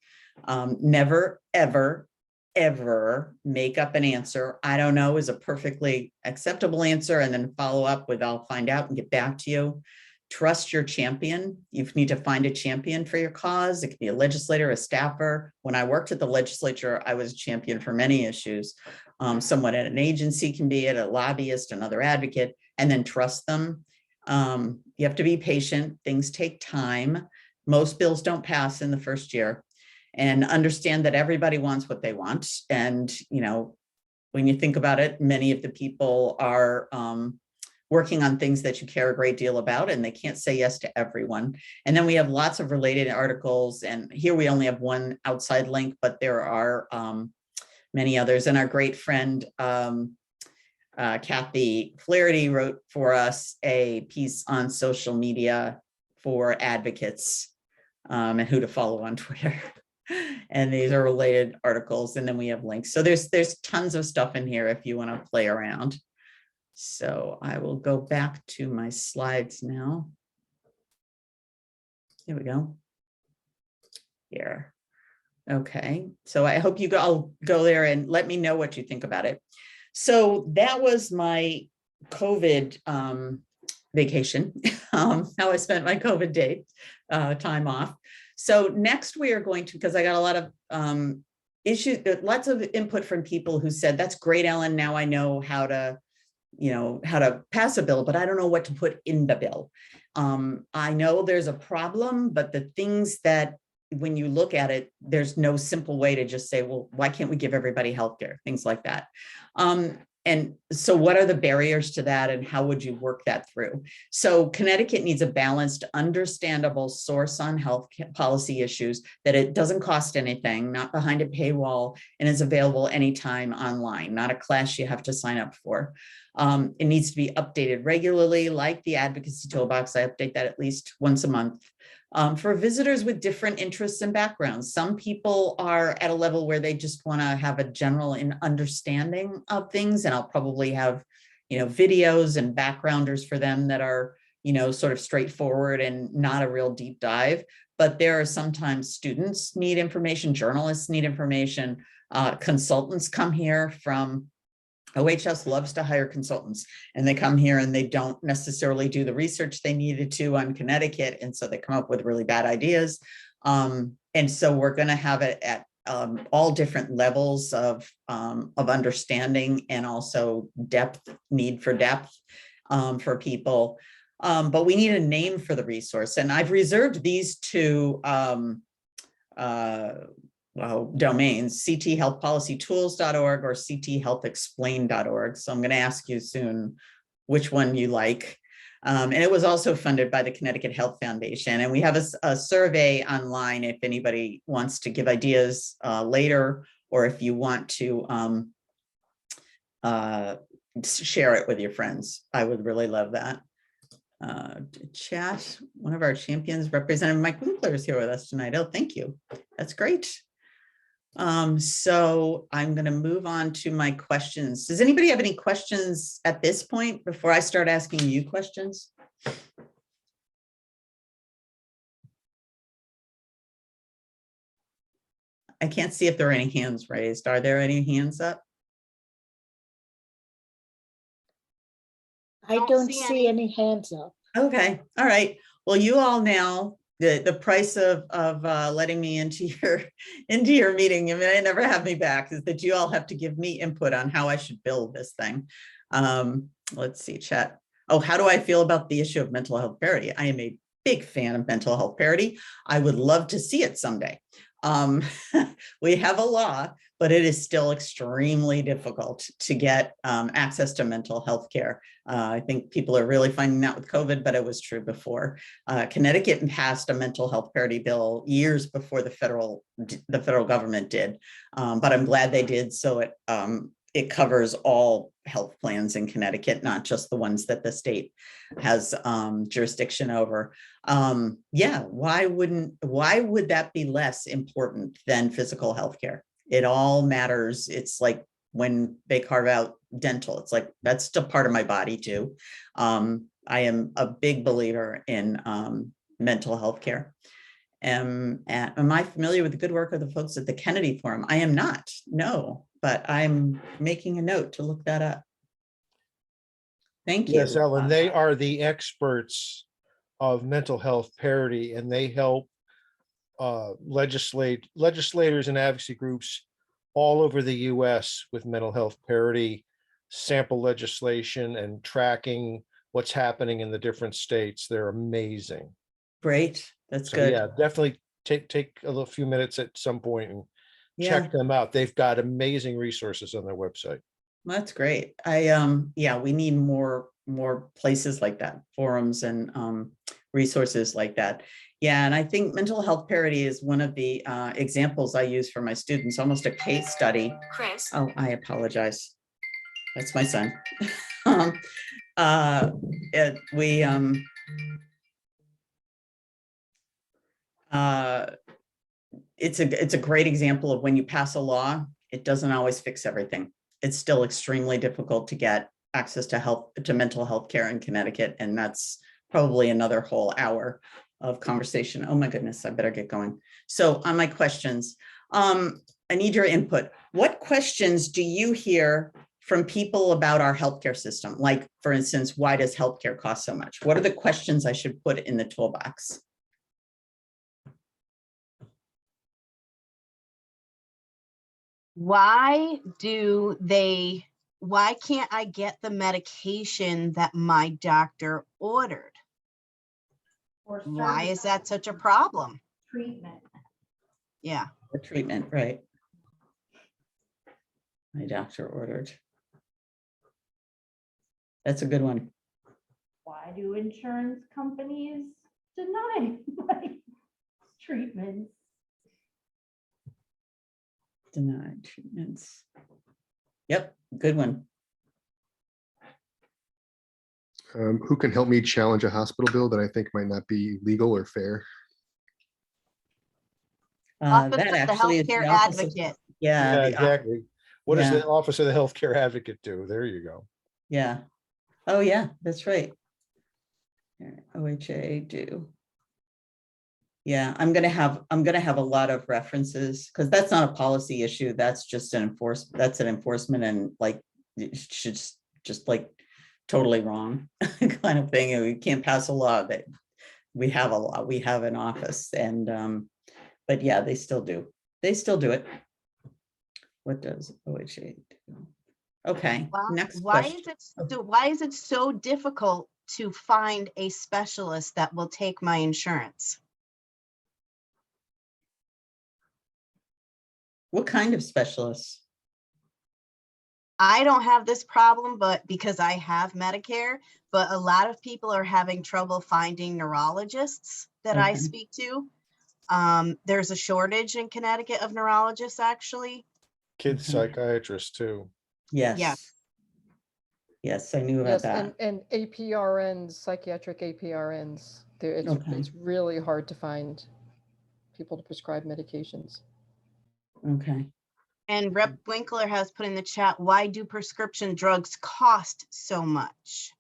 Never, ever, ever make up an answer. I don't know is a perfectly acceptable answer, and then follow up with I'll find out and get back to you. Trust your champion. You need to find a champion for your cause. It could be a legislator, a staffer. When I worked at the legislature, I was a champion for many issues. Someone at an agency can be a lobbyist, another advocate, and then trust them. You have to be patient. Things take time. Most bills don't pass in the first year, and understand that everybody wants what they want. And, you know, when you think about it, many of the people are working on things that you care a great deal about, and they can't say yes to everyone. And then we have lots of related articles, and here we only have one outside link, but there are many others. And our great friend, Kathy Flaherty, wrote for us a piece on social media for advocates and who to follow on Twitter. And these are related articles, and then we have links. So there's tons of stuff in here if you want to play around. So I will go back to my slides now. Here we go. Here. Okay, so I hope I'll go there and let me know what you think about it. So that was my COVID vacation, how I spent my COVID time off. So next we are going to, because I got a lot of issues, lots of input from people who said, that's great, Ellen, now I know how to pass a bill, but I don't know what to put in the bill. I know there's a problem, but the things that when you look at it, there's no simple way to just say, well, why can't we give everybody healthcare? Things like that. And so what are the barriers to that, and how would you work that through? So Connecticut needs a balanced, understandable source on health policy issues, that it doesn't cost anything, not behind a paywall, and is available anytime online, not a class you have to sign up for. It needs to be updated regularly, like the Advocacy Toolbox. I update that at least once a month. For visitors with different interests and backgrounds. Some people are at a level where they just want to have a general understanding of things, and I'll probably have, videos and backgrounders for them that are, sort of straightforward and not a real deep dive. But there are sometimes students need information, journalists need information, consultants come here from OHS loves to hire consultants, and they come here and they don't necessarily do the research they needed to on Connecticut. And so they come up with really bad ideas. And so we're going to have it at all different levels of understanding and also need for depth for people. But we need a name for the resource. And I've reserved these two domains, cthealthpolicytools.org or cthealthexplained.org. So I'm going to ask you soon which one you like. And it was also funded by the Connecticut Health Foundation. And we have a survey online if anybody wants to give ideas later, or if you want to share it with your friends. I would really love that. Chat, one of our champions, Representative Mike Winkler, is here with us tonight. Oh, thank you. That's great. So I'm going to move on to my questions. Does anybody have any questions at this point before I start asking you questions? I can't see if there are any hands raised. Are there any hands up? I Don't don't see see any. any hands up. Okay, all right. Well, you all now, the price of letting me into your meeting, you may never have me back, is that you all have to give me input on how I should build this thing. Let's see, chat. Oh, how do I feel about the issue of mental health parity? I am a big fan of mental health parity. I would love to see it someday. We have a law, but it is still extremely difficult to get access to mental health care. I think people are really finding that with COVID, but it was true before. Connecticut passed a mental health parity bill years before the federal government did, but I'm glad they did. So it covers all health plans in Connecticut, not just the ones that the state has jurisdiction over. Yeah, why would that be less important than physical health care? It all matters. It's like when they carve out dental, it's like, that's still part of my body too. I am a big believer in mental health care. Am I familiar with the good work of the folks at the Kennedy Forum? I am not, no, but I'm making a note to look that up. Thank you. Yes, Ellen, they are the experts of mental health parity, and they help legislators and advocacy groups all over the US with mental health parity, sample legislation, and tracking what's happening in the different states. They're amazing. Great, that's So good. yeah, definitely take a few minutes at some point and Yeah. check them out. They've got amazing resources on their website. That's great. Yeah, we need more places like that, forums and resources like that. Yeah, and I think mental health parity is one of the examples I use for my students, almost a case study. Chris. Oh, I apologize. That's my son. It's a great example of when you pass a law, it doesn't always fix everything. It's still extremely difficult to get access to mental health care in Connecticut. And that's probably another whole hour of conversation. Oh my goodness, I better get going. So on my questions, I need your input. What questions do you hear from people about our healthcare system? Like, for instance, why does healthcare cost so much? What are the questions I should put in the toolbox? Why can't I get the medication that my doctor ordered? Or Why is service that such a problem? treatment? Yeah. The treatment, right? My doctor ordered. That's a good one. Why do insurance companies deny my treatments? Denied treatments. Yep, good one. Who can help me challenge a hospital bill that I think might not be legal or fair? Office That of the actually is the Healthcare office of- Advocate. Yeah, Yeah, exactly. What does yeah. the Office of the Healthcare Advocate do? There you go. Yeah. Oh, yeah, that's right. OHA do. Yeah, I'm gonna have a lot of references because that's not a policy issue. That's just an enforcement and like it's just like totally wrong kind of thing. And we can't pass a law that we have a law. We have an office and but yeah, they still do. They still do it. What does OHA do? Okay, next question. Why is it so difficult to find a specialist that will take my insurance? What kind of specialists? I don't have this problem, but because I have Medicare, but a lot of people are having trouble finding neurologists that I Okay. speak to. There's a shortage in Connecticut of neurologists, actually. Kids Okay. psychiatrists too. Yes. Yeah. Yes, I knew about Yes, that. and APRNs, psychiatric APRNs, Okay. it's really hard to find people to prescribe medications. Okay. And Rep Winkler has put in the chat, why do prescription drugs cost so much?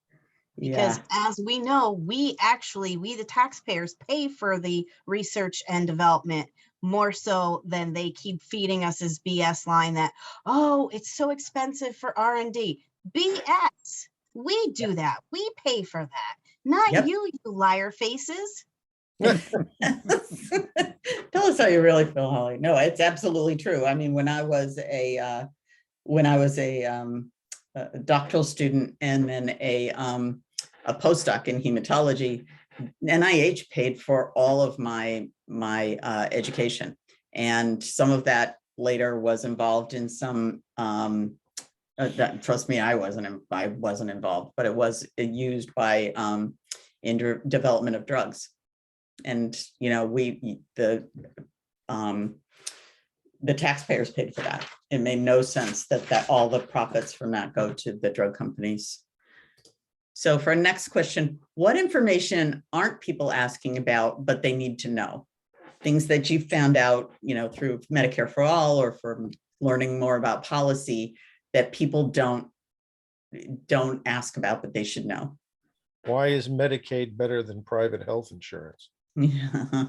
Because Yeah. as we know, we the taxpayers pay for the research and development more so than they keep feeding us this BS line that, oh, it's so expensive for R&D. BS. We do that. We pay for that. Not Yep. you liar faces. Tell us how you really feel, Holly. No, it's absolutely true. I mean, when I was a doctoral student and then a postdoc in hematology, NIH paid for all of my education, and some of that later was involved in some. Trust me, I wasn't involved, but it was used by in development of drugs. And the taxpayers paid for that. It made no sense that all the profits from that go to the drug companies. So for our next question, what information aren't people asking about, but they need to know? Things that you found out, through Medicare for All or from learning more about policy that people don't ask about, but they should know. Why is Medicaid better than private health insurance? Yeah.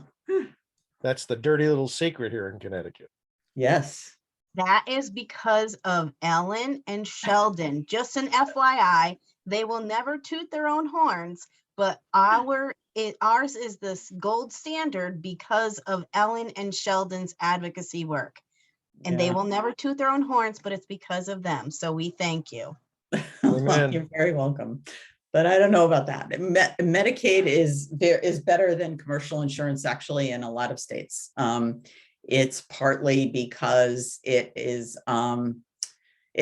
That's the dirty little secret here in Connecticut. Yes. That is because of Ellen and Sheldon. Just an FYI, they will never toot their own horns, but ours is this gold standard because of Ellen and Sheldon's advocacy work. And they will never toot their own horns, but it's because of them. So we thank you. Amen. You're very welcome. But I don't know about that. Medicaid is better than commercial insurance, actually, in a lot of states. It's partly because it's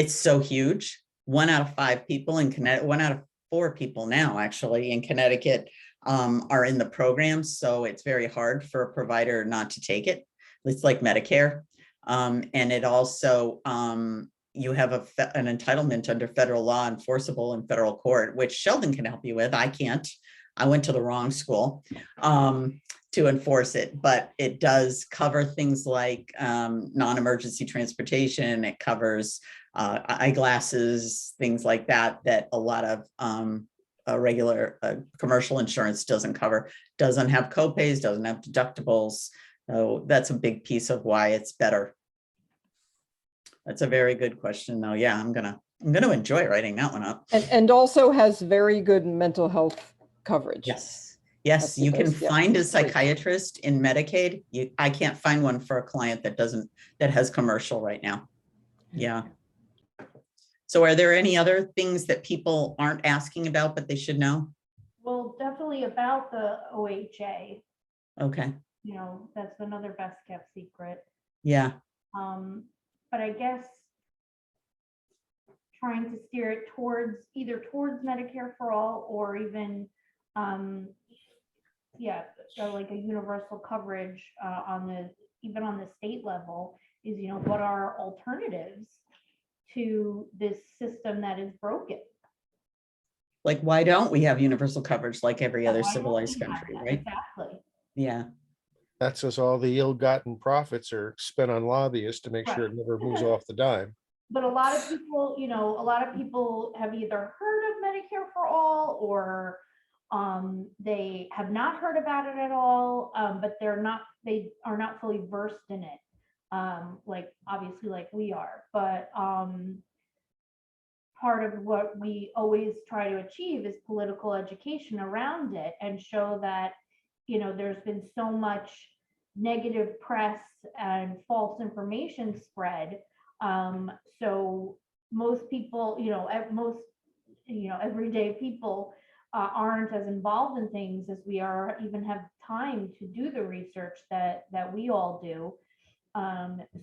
so huge. 1 out of 5 people in Connecticut, 1 out of 4 people now actually in Connecticut are in the program. So it's very hard for a provider not to take it. It's like Medicare. And it also, you have an entitlement under federal law enforceable in federal court, which Sheldon can help you with. I can't. I went to the wrong school to enforce it, but it does cover things like non-emergency transportation. It covers eyeglasses, things like that a lot of regular commercial insurance doesn't cover, doesn't have copays, doesn't have deductibles. So that's a big piece of why it's better. That's a very good question, though. Yeah, I'm gonna enjoy writing that one up. And also has very good mental health coverage. Yes, That's you can because, yeah, find a it's great. psychiatrist in Medicaid. I can't find one for a client that has commercial right now. Yeah. So are there any other things that people aren't asking about, but they should know? Well, definitely about the OHA, Okay. that's another best kept secret. Yeah. But I guess trying to steer it either towards Medicare for All or even, like a universal coverage even on the state level is, what are alternatives to this system that is broken? Like, why don't we have universal coverage like every other Why don't civilized we have country, that? right? Exactly. Yeah. That's because all the ill-gotten profits are spent on lobbyists to make sure it never moves off the dime. But a lot of people have either heard of Medicare for All or they have not heard about it at all, but they are not fully versed in it, obviously like we are. But part of what we always try to achieve is political education around it and show that, there's been so much negative press and false information spread. So most people, everyday people aren't as involved in things as we are, even have time to do the research that we all do.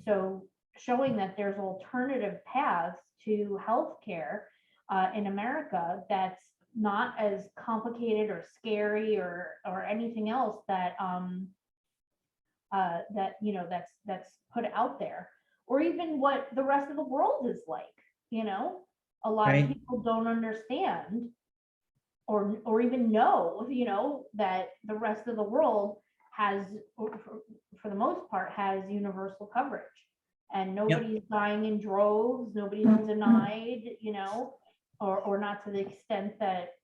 So showing that there's alternative paths to healthcare in America that's not as complicated or scary or anything else that that's put out there, or even what the rest of the world is like. A lot of Right. people don't understand or even know, that the rest of the world has, for the most part, has universal coverage, and nobody's dying in droves, nobody's denied, or not to the extent that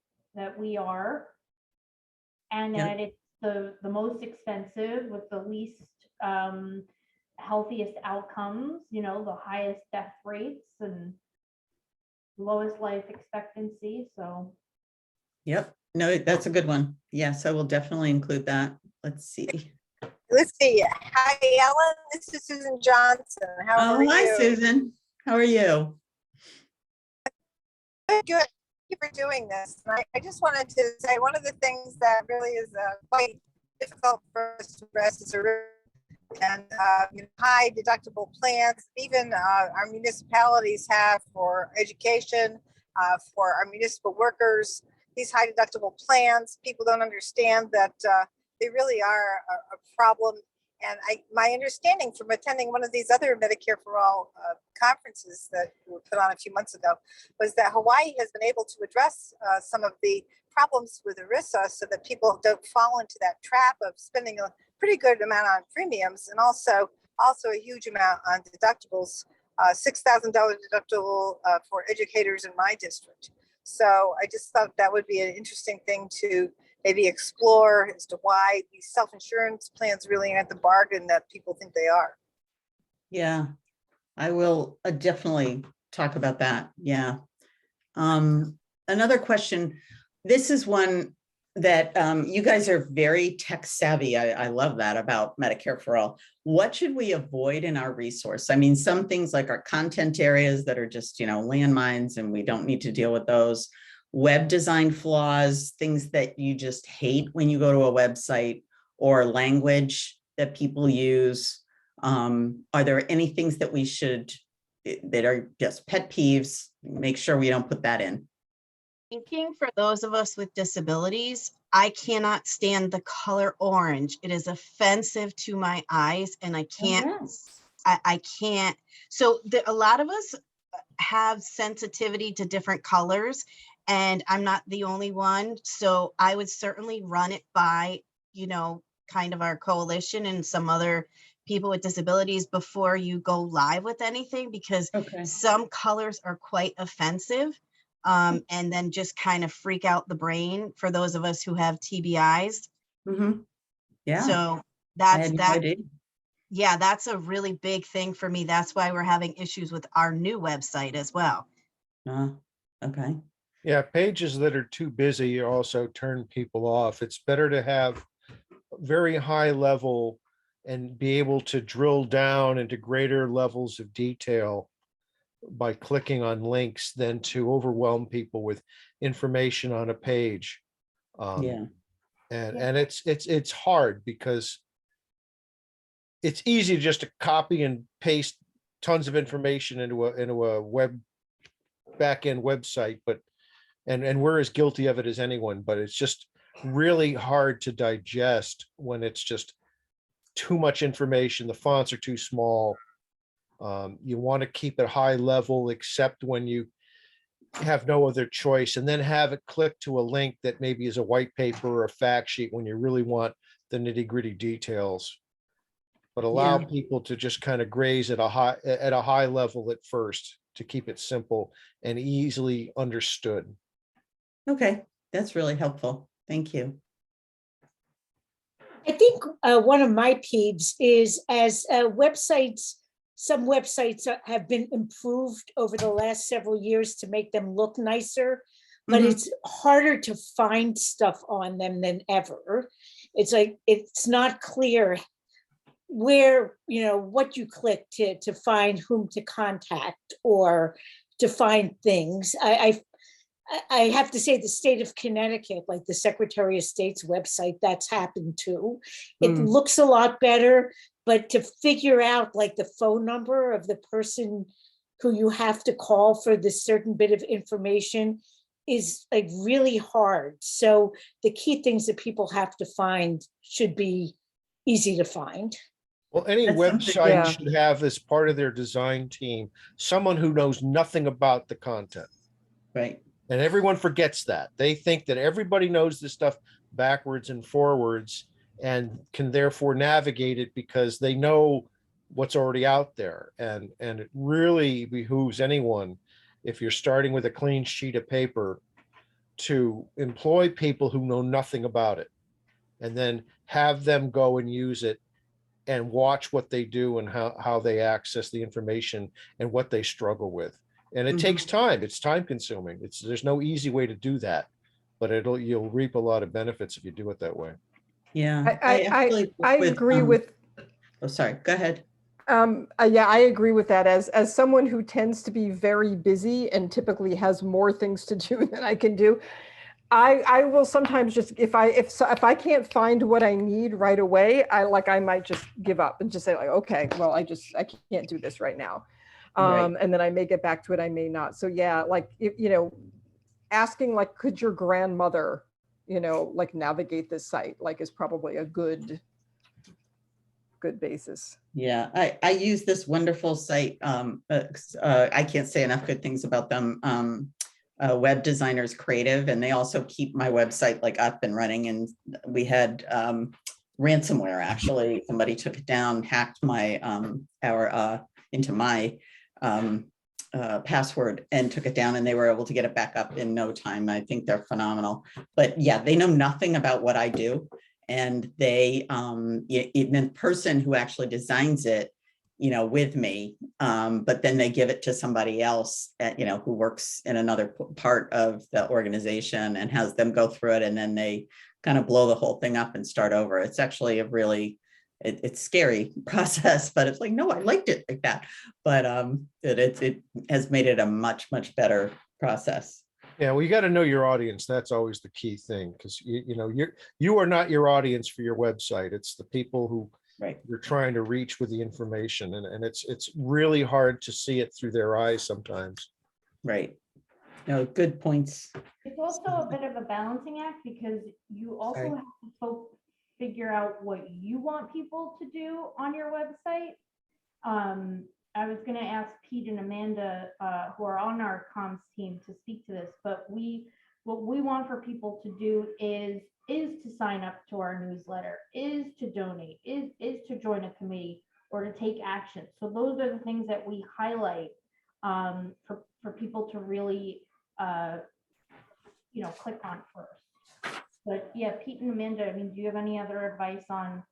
we are, and Yep. that it's the most expensive with the least healthiest outcomes, the highest death rates and lowest life expectancy. So Yep. No, that's a good one. Yes, I will definitely include that. Let's see. Let's see. Hi, Ellen. This is Susan Johnson. How are Oh, hi, you? Susan. How are you? Good. Thank you for doing this. And I just wanted to say one of the things that really is quite difficult for us to address is high deductible plans. Even our municipalities have for education, for our municipal workers, these high deductible plans. People don't understand that they really are a problem. And my understanding from attending one of these other Medicare for All conferences that were put on a few months ago was that Hawaii has been able to address some of the problems with ERISA so that people don't fall into that trap of spending a pretty good amount on premiums, and also a huge amount on deductibles, $6,000 deductible for educators in my district. So I just thought that would be an interesting thing to maybe explore as to why these self-insurance plans really aren't the bargain that people think they are. Yeah, I will definitely talk about that. Yeah. Another question. This is one that you guys are very tech savvy. I love that about Medicare for All. What should we avoid in our resource? I mean, some things like our content areas that are just, landmines, and we don't need to deal with those. Web design flaws, things that you just hate when you go to a website, or language that people use. Are there any things that we should, that are just pet peeves? Make sure we don't put that in. Thinking for those of us with disabilities, I cannot stand the color orange. It is offensive to my eyes, and I can't, I can't. So a lot of us have sensitivity to different colors, and I'm not the only one. So I would certainly run it by, kind of our coalition and some other people with disabilities before you go live with anything, because some colors are quite offensive. And then just kind of freak out the brain for those of us who have TBIs. Mm-hmm. Yeah. So that's a really big thing for me. That's why we're having issues with our new website as well. Okay. Yeah, pages that are too busy also turn people off. It's better to have very high level and be able to drill down into greater levels of detail by clicking on links than to overwhelm people with information on a page. And it's hard because it's easy just to copy and paste tons of information into a web back-end website, but and we're as guilty of it as anyone, but it's just really hard to digest when it's just too much information. The fonts are too small. You want to keep it high level, except when you have no other choice, and then have it click to a link that maybe is a white paper or a fact sheet when you really want the nitty-gritty details. But allow people to just kind of graze at a high level at first to keep it simple and easily understood. Okay, that's really helpful. Thank you. I think one of my peeves is as some websites have been improved over the last several years to make them look nicer, but it's harder to find stuff on them than ever. It's like, it's not clear where, what you click to find whom to contact or to find things. I have to say the state of Connecticut, like the Secretary of State's website, that's happened too. It looks a lot better, but to figure out like the phone number of the person who you have to call for this certain bit of information is like really hard. So the key things that people have to find should be easy to find. Well, any That's something- website Yeah. should have as part of their design team, someone who knows nothing about the content. Right. And everyone forgets that. They think that everybody knows this stuff backwards and forwards and can therefore navigate it because they know what's already out there. And it really behooves anyone, if you're starting with a clean sheet of paper, to employ people who know nothing about it and then have them go and use it and watch what they do and how they access the information and what they struggle with. And it takes time. It's time consuming. There's no easy way to do that, but you'll reap a lot of benefits if you do it that way. Yeah. I agree with, Oh, sorry. Go ahead. yeah, I agree with that. As someone who tends to be very busy and typically has more things to do than I can do, I will sometimes just, if I can't find what I need right away, I might just give up and just say like, okay, well, I can't do this right now. Right. And then I may get back to it, I may not. So yeah, like, asking like, could your grandmother, like navigate this site, like is probably a good basis. Yeah, I use this wonderful site. I can't say enough good things about them. Web Designers Creative, and they also keep my website like up and running. And we had ransomware, actually. Somebody took it down, hacked my into my password and took it down, and they were able to get it back up in no time. I think they're phenomenal. But yeah, they know nothing about what I do. And they, the person who actually designs it, with me, but then they give it to somebody else, who works in another part of the organization and has them go through it. And then they kind of blow the whole thing up and start over. It's actually a really, it's scary process, but it's like, no, I liked it like that. But it has made it a much, much better process. Yeah, well, you got to know your audience. That's always the key thing, because you are not your audience for your website. It's the people who you're trying to reach with the information, and it's really hard to see it through their eyes sometimes. Right. No, good points. It's also a bit of a balancing act because you also have to figure out what you want people to do on your website. I was going to ask Pete and Amanda, who are on our comms team, to speak to this, but what we want for people to do is to sign up to our newsletter, is to donate, is to join a committee, or to take action. So those are the things that we highlight for people to really click on first. But yeah, Pete and Amanda, I mean, do you have any other advice on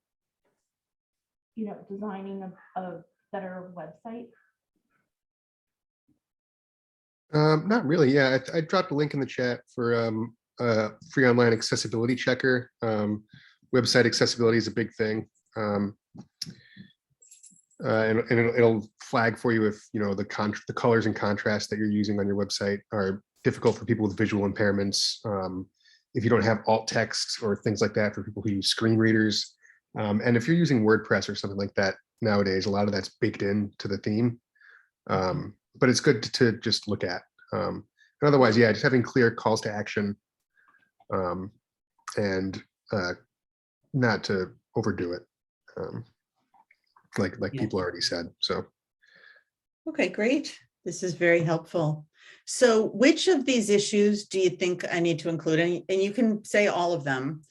designing a better website? Not really. Yeah, I dropped a link in the chat for free online accessibility checker. Website accessibility is a big thing. And it'll flag for you if the colors and contrast that you're using on your website are difficult for people with visual impairments. If you don't have alt text or things like that for people who use screen readers. And if you're using WordPress or something like that nowadays, a lot of that's baked into the theme. But it's good to just look at. And otherwise, yeah, just having clear calls to action and not to overdo it, like people already said. So. Okay, great. This is very helpful. So which of these issues do you think I need to include? And you can say all of them,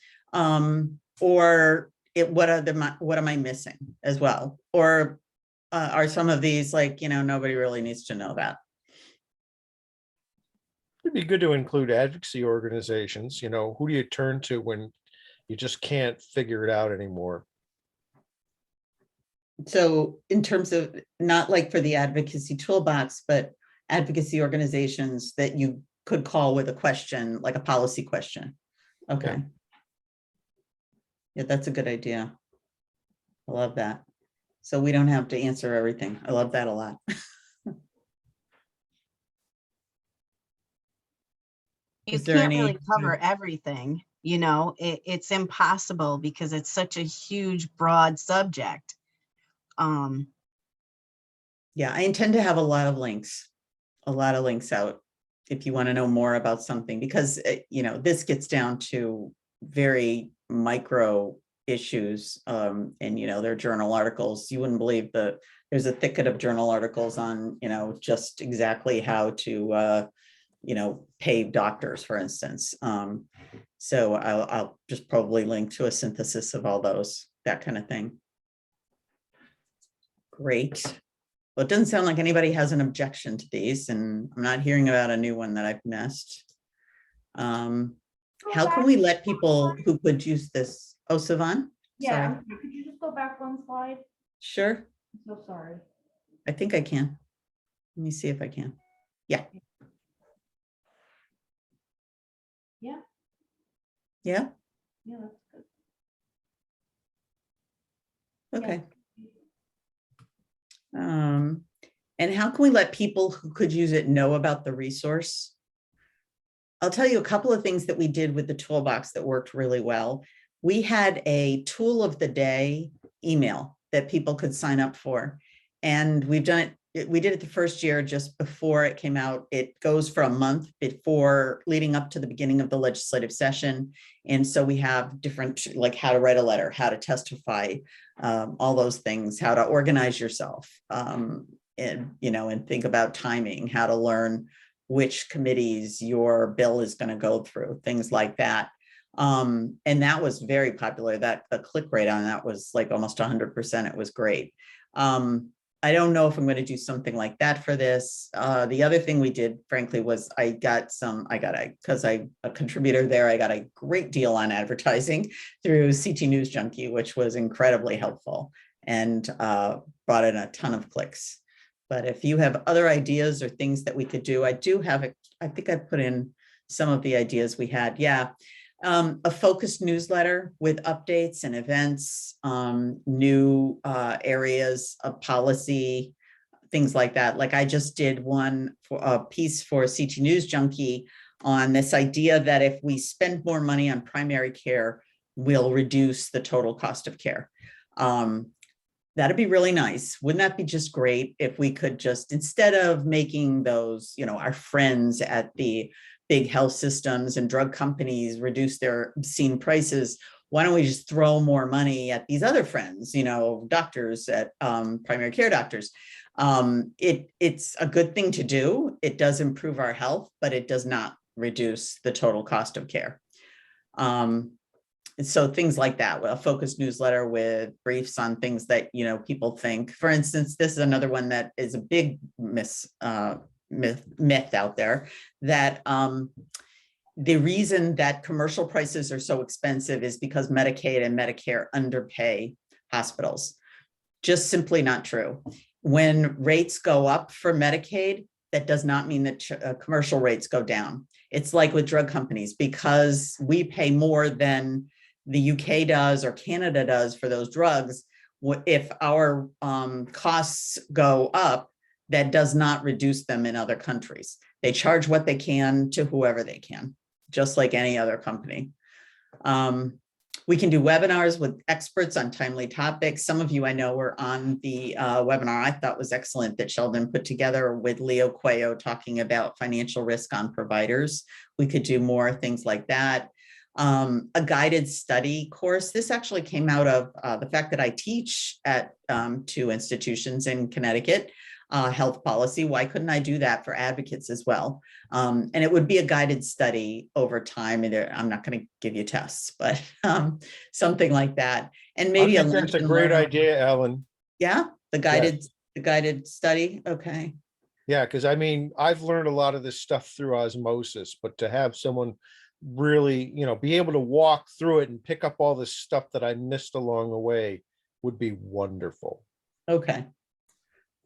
or what am I missing as well? Or are some of these like, nobody really needs to know that? It'd be good to include advocacy organizations. Who do you turn to when you just can't figure it out anymore? So in terms of not like for the advocacy toolbox, but advocacy organizations that you could call with a question, like a policy question. Okay. Yeah, that's a good idea. I love that. so we don't have to answer everything. I love that a lot. You Is there can't any- really cover everything, you know, it's impossible because it's such a huge, broad subject. Yeah, I intend to have a lot of links out if you want to know more about something, because you know, this gets down to very micro issues. And you know, there are journal articles. You wouldn't believe that there's a thicket of journal articles on, you know, just exactly how to you know, pay doctors, for instance. So I'll just probably link to a synthesis of all those, that kind of thing. Great. Well, it doesn't sound like anybody has an objection to these, and I'm not hearing about a new one that I've missed. How can we let people who could use this? Oh, Savan? Yeah, Sorry. I'm sorry, could you just go back one slide? Sure. I'm so sorry. I think I can. Let me see if I can. Yeah. Yeah, Yeah. yeah, that's good. Okay. And how can we let people who could use it know about the resource? I'll tell you a couple of things that we did with the toolbox that worked really well. We had a tool of the day email that people could sign up for. And we've done it, we did it the first year just before it came out. It goes for a month before leading up to the beginning of the legislative session. And so we have different, like how to write a letter, how to testify, all those things, how to organize yourself, and, you know, and think about timing, how to learn which committees your bill is going to go through, things like that. And that was very popular. That the click rate on that was like almost 100%. It was great. I don't know if I'm going to do something like that for this. The other thing we did, frankly, was because I'm a contributor there, I got a great deal on advertising through CT News Junkie, which was incredibly helpful and brought in a ton of clicks. But if you have other ideas or things that we could do, I do have it. I think I put in some of the ideas we had. Yeah. A focused newsletter with updates and events, new areas of policy, things like that. Like I just did one for a piece for CT News Junkie on this idea that if we spend more money on primary care, we'll reduce the total cost of care. That'd be really nice. Wouldn't that be just great if we could just, instead of making those, you know, our friends at the big health systems and drug companies reduce their obscene prices, why don't we just throw more money at these other friends, you know, doctors at primary care doctors. It's a good thing to do. It does improve our health, but it does not reduce the total cost of care. So things like that, a focused newsletter with briefs on things that, you know, people think. For instance, this is another one that is a big myth out there, that the reason that commercial prices are so expensive is because Medicaid and Medicare underpay hospitals. Just simply not true. When rates go up for Medicaid, that does not mean that commercial rates go down. It's like with drug companies, because we pay more than the UK does or Canada does for those drugs. If our costs go up, that does not reduce them in other countries. They charge what they can to whoever they can, just like any other company. We can do webinars with experts on timely topics. Some of you I know were on the webinar I thought was excellent that Sheldon put together with Leo Cuello talking about financial risk on providers. We could do more things like that. A guided study course. This actually came out of the fact that I teach at 2 institutions in Connecticut, health policy. Why couldn't I do that for advocates as well? And it would be a guided study over time. And I'm not going to give you tests, but something like that. And maybe I think that's a great idea, Ellen. Yeah, the guided study. Okay. Yeah, because I mean, I've learned a lot of this stuff through osmosis, but to have someone really, you know, be able to walk through it and pick up all this stuff that I missed along the way would be wonderful. Okay.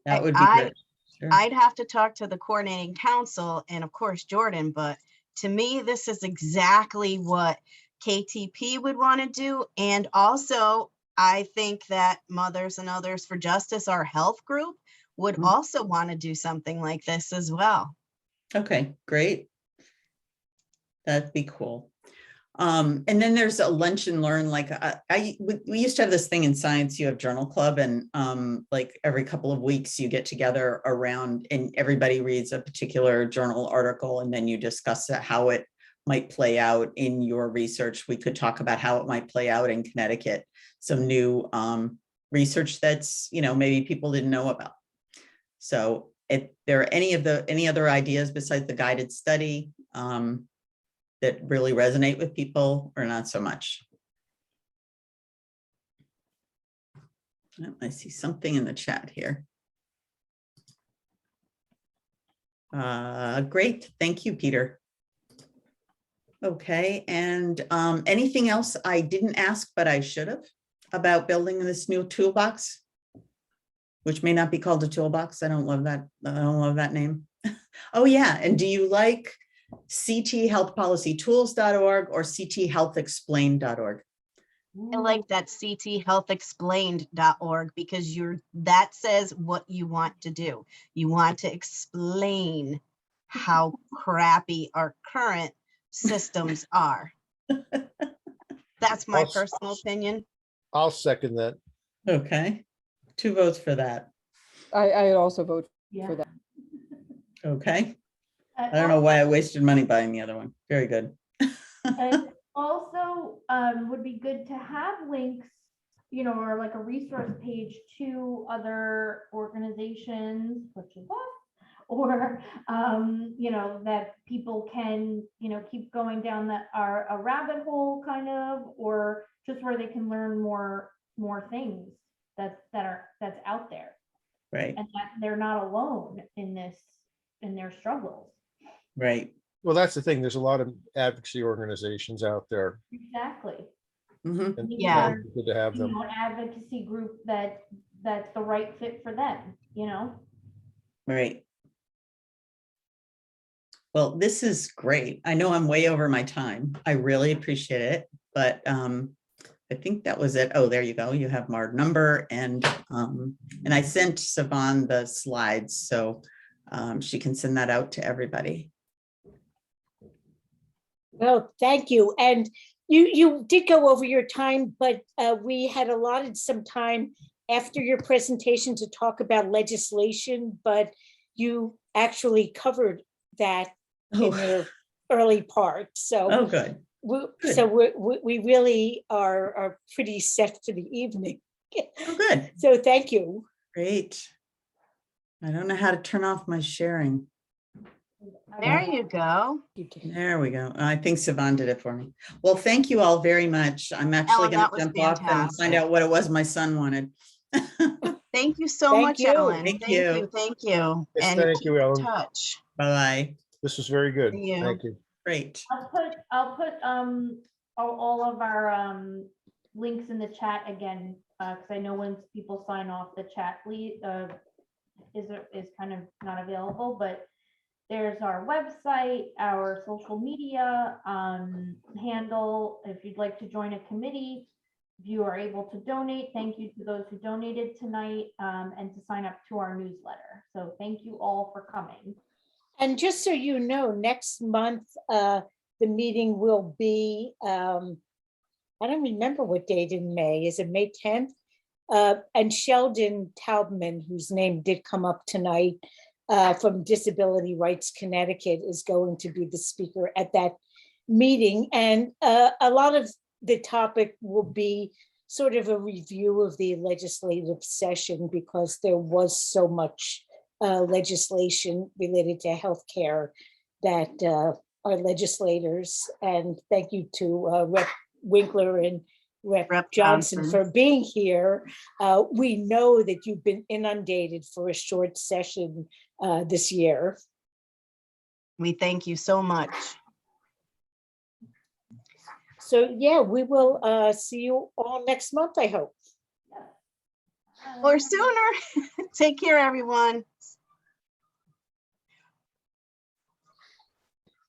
That would be great. Sure. I'd have to talk to the coordinating council and of course Jordan, but to me, this is exactly what KTP would want to do. And also I think that Mothers and Others for Justice, our health group, would Mm. also want to do something like this as well. Okay, great. That'd be cool. And then there's a lunch and learn, like we used to have this thing in science, you have journal club, and like every couple of weeks you get together around and everybody reads a particular journal article, and then you discuss how it might play out in your research. We could talk about how it might play out in Connecticut, some new research that's, maybe people didn't know about. So if there are any other ideas besides the guided study that really resonate with people, or not so much? Oh, I see something in the chat here. Great, thank you, Peter. Okay, and anything else I didn't ask, but I should have, about building this new toolbox, which may not be called a toolbox. I don't love that. I don't love that name. Oh yeah, and do you like cthealthpolicytools.org or cthealthexplained.org? I like that cthealthexplained.org because that says what you want to do. You want to explain how crappy our current systems are. That's my personal opinion. I'll second that. Okay, 2 votes for that. I also vote for that. Okay, I don't know why I wasted money buying the other one. Very good. And also would be good to have links, or like a resource page to other organizations, such as us, or, that people can, keep going down a rabbit hole kind of, or just where they can learn more things that's out there. Right. And that they're not alone in their struggles. Right. Well, that's the thing. There's a lot of advocacy organizations out there. Exactly. Mm-hmm. And Yeah. it's good to have them. An advocacy group that's the right fit for them, Right. Well, this is great. I know I'm way over my time. I really appreciate it, but I think that was it. Oh, there you go. You have my number, and I sent Siobhan the slides, so she can send that out to everybody. Well, thank you. And you did go over your time, but we had allotted some time after your presentation to talk about legislation, but you actually covered that in your early part. So, Oh, good. we really are pretty set for the evening. Oh, good. So thank you. Great. I don't know how to turn off my sharing. There you go. There we go. I think Siobhan did it for me. Well, thank you all very much. I'm actually Ellen, going that to was jump off and fantastic. find out what it was my son wanted. Thank you so Thank much, you. Ellen. Thank you. Thank you. Yes, And thank keep you, in Ellen. touch. Bye. This was very good. See you. Thank you. Great. I'll put all of our links in the chat again, because I know once people sign off, the chat is kind of not available, but there's our website, our social media handle. If you'd like to join a committee, if you are able to donate, thank you to those who donated tonight, and to sign up to our newsletter. So thank you all for coming. And just so you know, next month, the meeting will be, I don't remember what date in May. Is it May 10th? And Sheldon Taubman, whose name did come up tonight, from Disability Rights Connecticut, is going to be the speaker at that meeting. And a lot of the topic will be sort of a review of the legislative session, because there was so much legislation related to healthcare that our legislators, and thank you to Rep. Winkler and Rep. Johnson for being here. We know that you've been inundated for a short session this year. We thank you so much. So yeah, we will see you all next month, I hope. Or sooner. Take care, everyone.